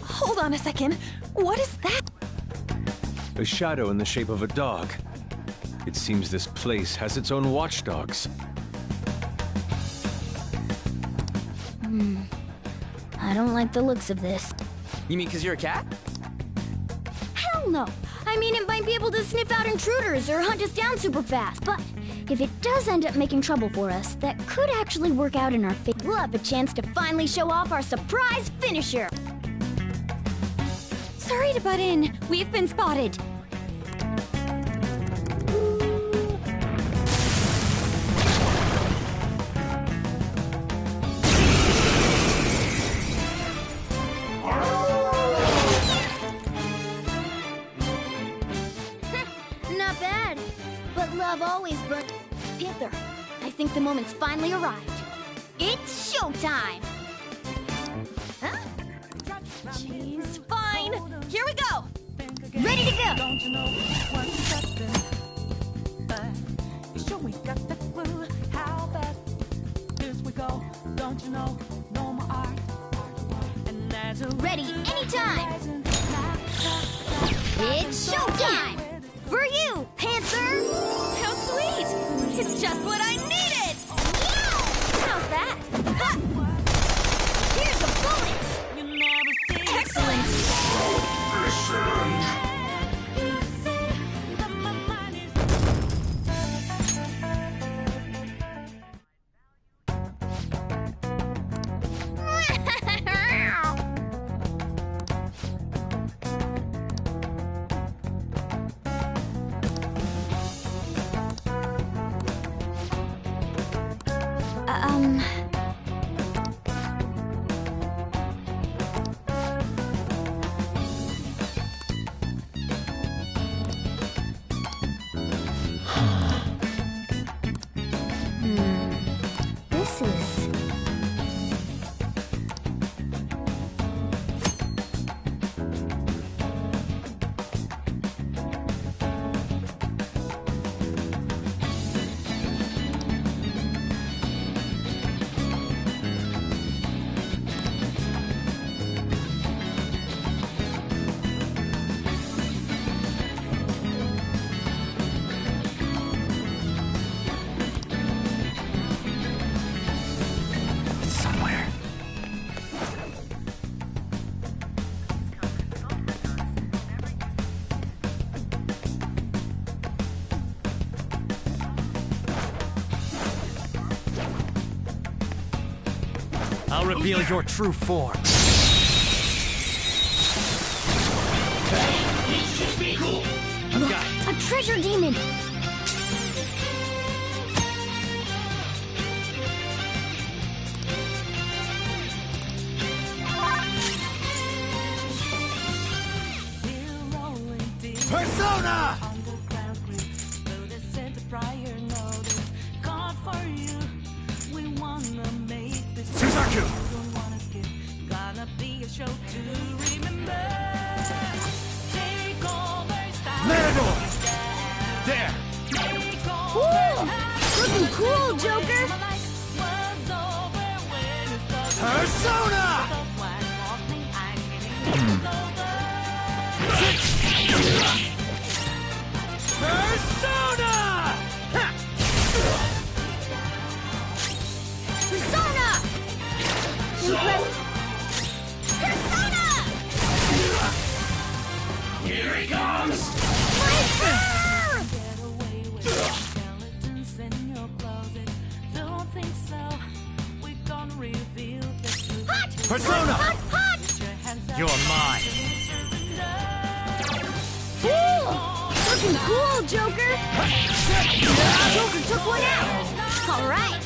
Hold on a second. What is that?
A shadow in the shape of a dog. It seems this place has its own watchdogs.
I don't like the looks of this.
You mean 'cause you're a cat?
Hell no! I mean, it might be able to sniff out intruders or hunt us down super fast, but if it does end up making trouble for us, that could actually work out in our favor. We'll have a chance to finally show off our surprise finisher!
Sorry to butt in. We've been spotted.
Panther, I think the moment's finally arrived. It's showtime! Huh?
Jeez, fine. Here we go.
Ready to go!
Don't you know what's happening? Sure we got the clue. How bad? Here we go. Don't you know? No more art. And as a
Ready anytime! It's showtime! For you, Panther!
How sweet! It's just what I needed!
How's that? Ha! Here's a bullet!
You never see
Excellent! This is...
Somewhere.
I'll reveal your true form.
Look, a treasure demon!
Persona!
Suzaku! Gonna be a show to remember.
Matador! There!
Cool! Looking cool, Joker!
Persona! Persona!
Persona! Impressed. Persona!
Here he comes!
Fire! Hot!
Persona!
Hot, hot!
You're mine.
Cool! Looking cool, Joker! Joker took one out! Alright!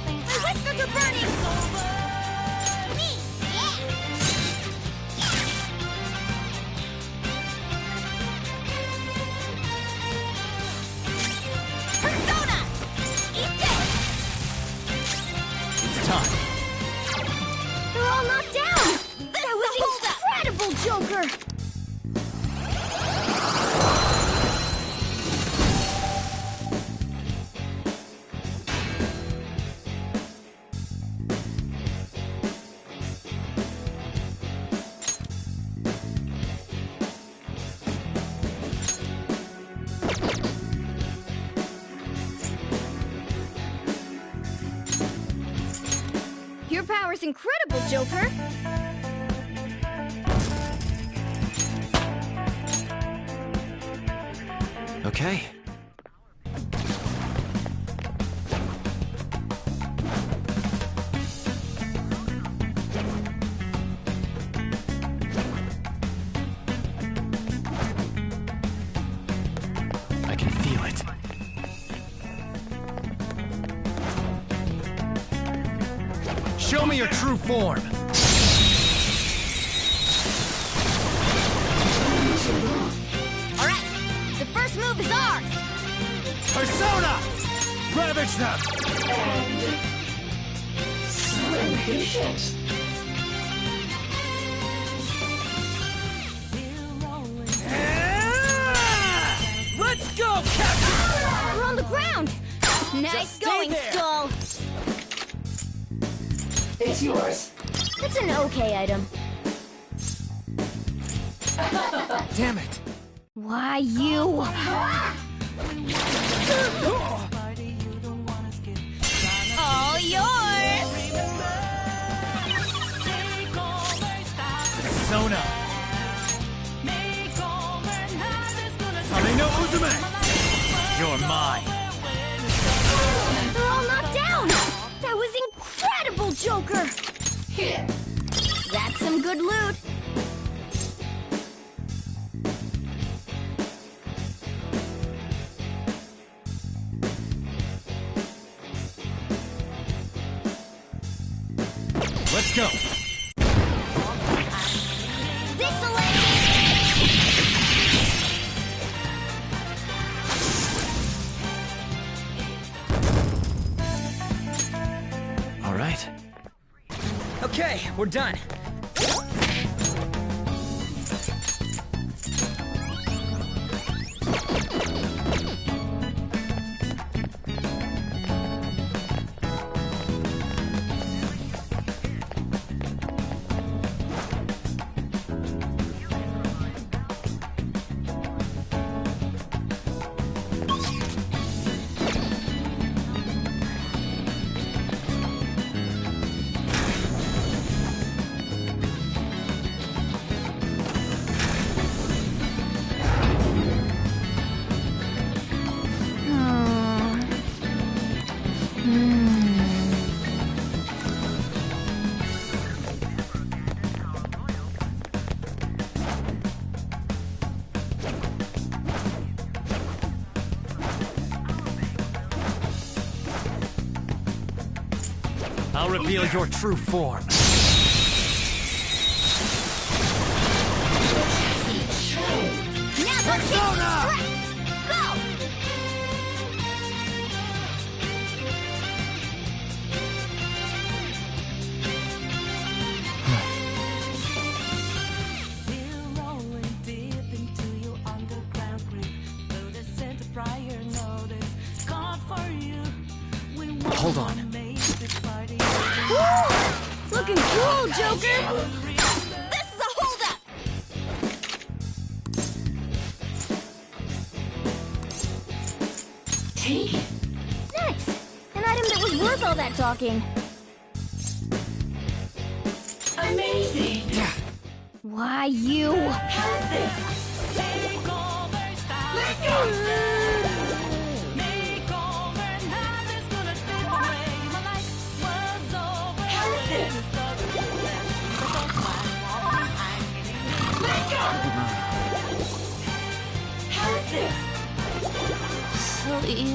My whiskers are burning! Me! Yeah! Persona! Eat this!
It's time.
They're all knocked down! That was incredible, Joker! Your power's incredible, Joker!
Okay. I can feel it.
Show me your true form.
move is ours!
Persona! Ravage them!
So impatient.
Let's go, Captain!
We're on the ground! Nice
Just stay
going,
there.
Skull!
It's yours.
It's an okay item.
Damn it!
Why, you? All yours!
Persona! Kamino Uzume! You're mine!
They're all knocked down! That was incredible, Joker!
Here.
That's some good loot.
Let's go!
This'll
All right.
Okay, we're done.
I'll reveal your true form.
Persona! Go!
Hold on.
Woo! Looking cool, Joker! This is a holdup!
Take it.
Nice! An item that was worth all that talking.
Amazing.
Why, you?
How's this? Let's go. How's this? Let's go. How's this?
Sleepy.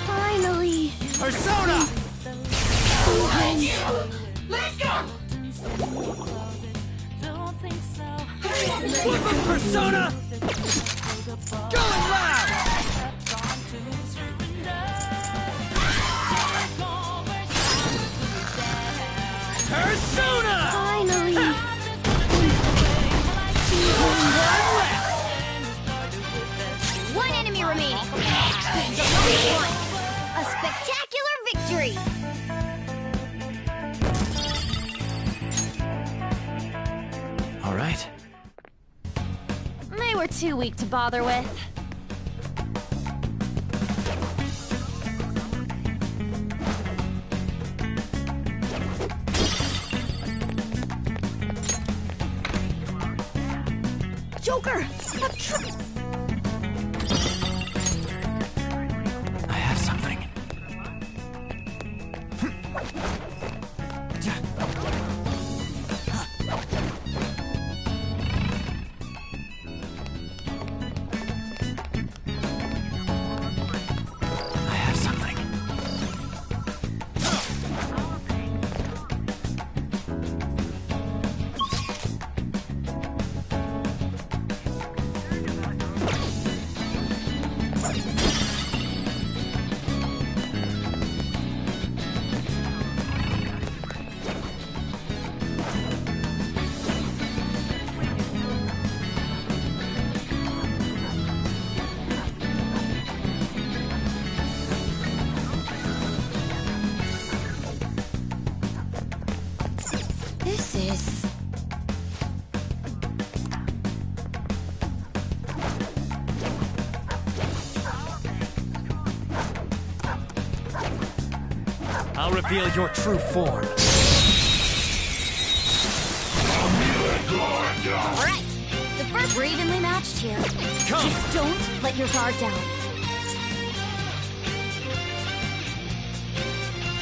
Finally!
Persona!
Behind you. Let's go.
Flip him, Persona! Going loud! Persona!
Finally! One enemy remaining. Just one. A spectacular victory!
All right.
They were too weak to bother with.
Joker!
I have something. I have something.
I'll reveal your true form.
Alright, the first
We're evenly matched here.
Come.
Just don't let your guard down.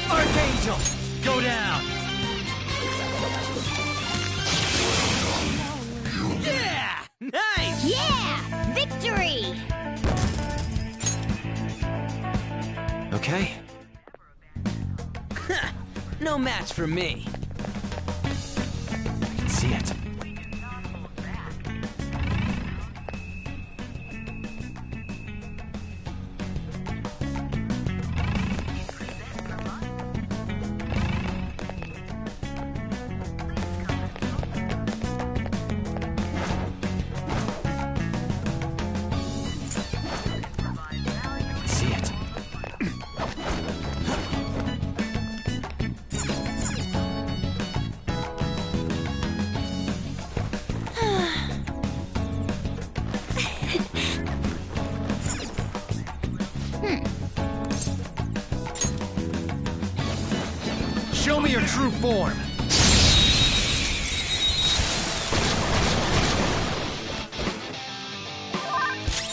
Archangel, go down. Yeah! Nice!
Yeah! Victory!
Okay.
No match for me.
I can see it. See it.
Show me your true form.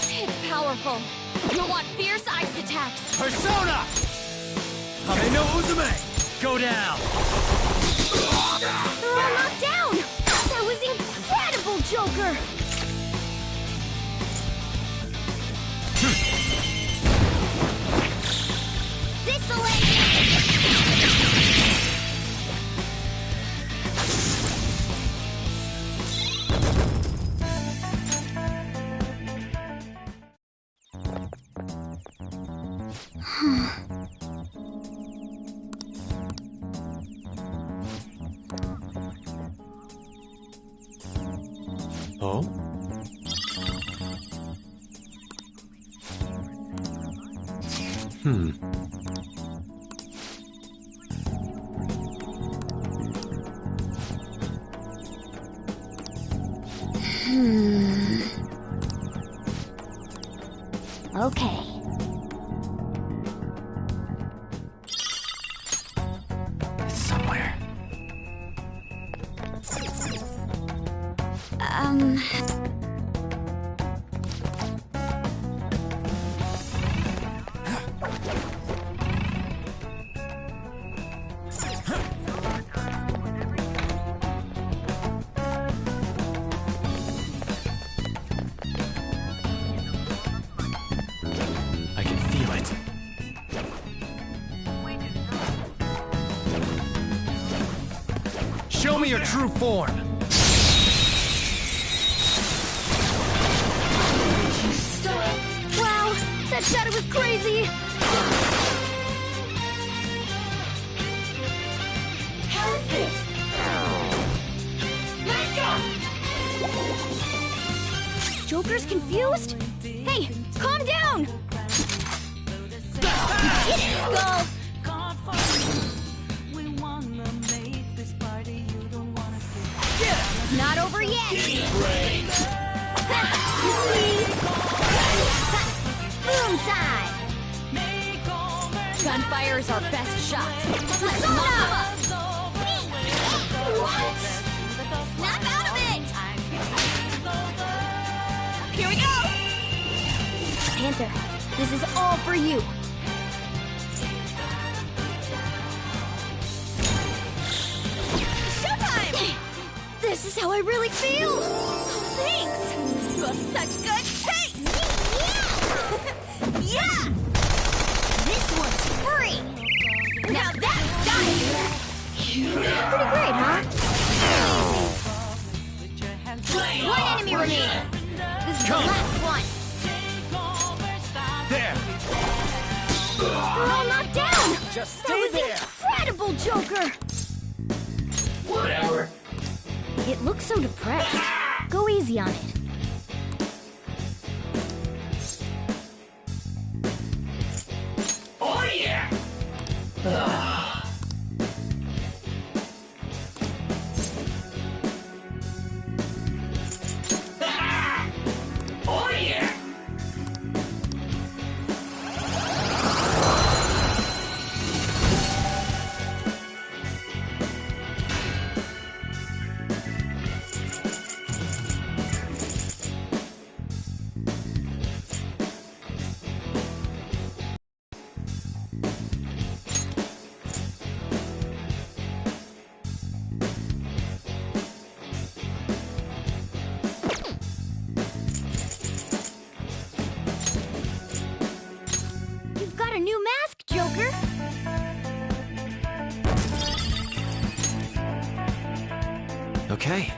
It's powerful. You'll want fierce ice attacks.
Persona! Hame no Uzume, go down.
They're all knocked down! That was incredible, Joker! This'll end
Oh? Hmm.
Okay.
It's somewhere. I can feel it.
Show me your true form.
Wow, that shadow was crazy!
How is this? Let's go!
Joker's confused? Hey, calm down! Get it, Skull! It's not over yet! Boom time!
Gunfire is our best shot.
Persona! What? Snap out of it! Here we go! Panther, this is all for you. Showtime! This is how I really feel! Oh, thanks! You have such good taste! Yeah! Yeah! This one's free! Now that's done! Pretty great, huh? One enemy remaining! This is the last one!
There.
We're all knocked down!
Just
That
stay
was
there.
incredible, Joker!
Whatever.
It looks so depressed. Go easy on it.
Oh yeah! Oh yeah!
Okay.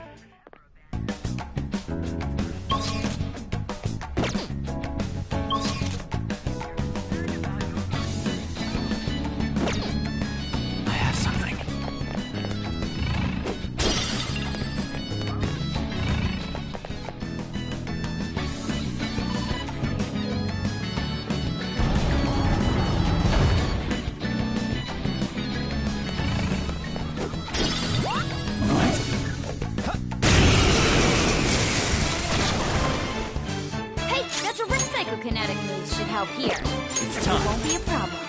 I have something.
Hey, that's a psychokinetic moves should help here.
It's
It
time.
won't be a problem.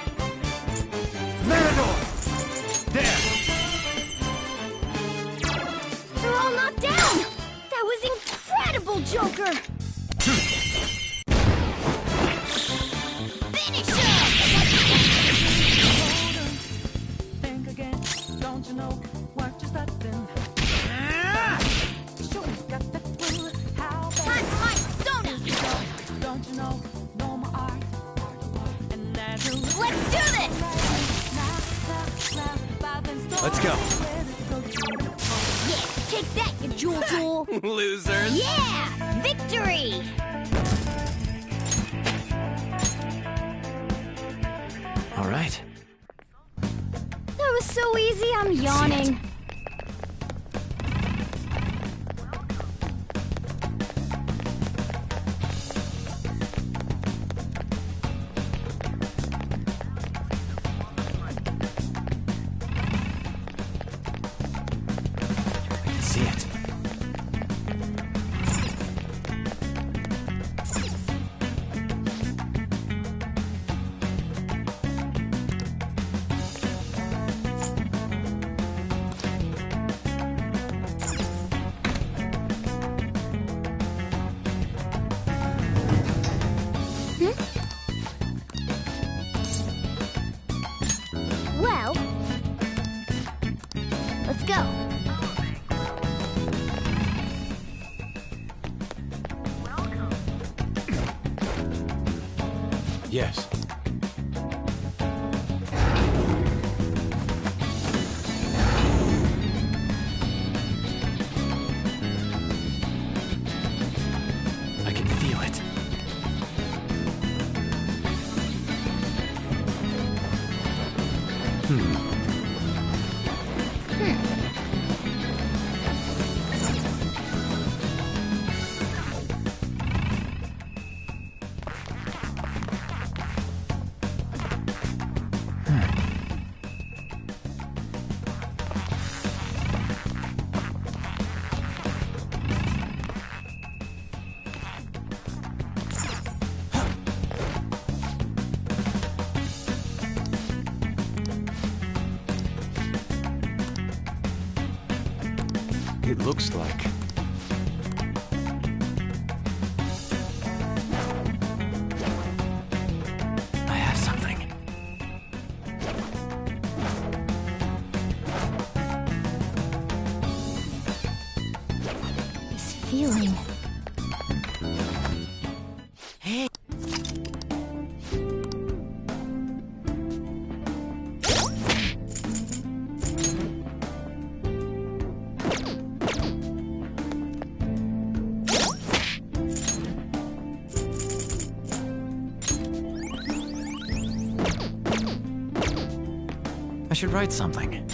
Matador! There!
They're all knocked down! That was incredible, Joker! Finish him!
Think again, don't you know what you're starting? Sure, you got that clue, how
Time for my soda!
don't you know my art? And that's
Let's do this!
Let's go.
Yeah, take that, you jewel tool!
Losers.
Yeah! Victory!
All right.
That was so easy, I'm yawning.
I can see it.
Well, let's go.
Yes.
I can feel it.
It looks like.
I have something.
This feeling.
Hey!
I should write something.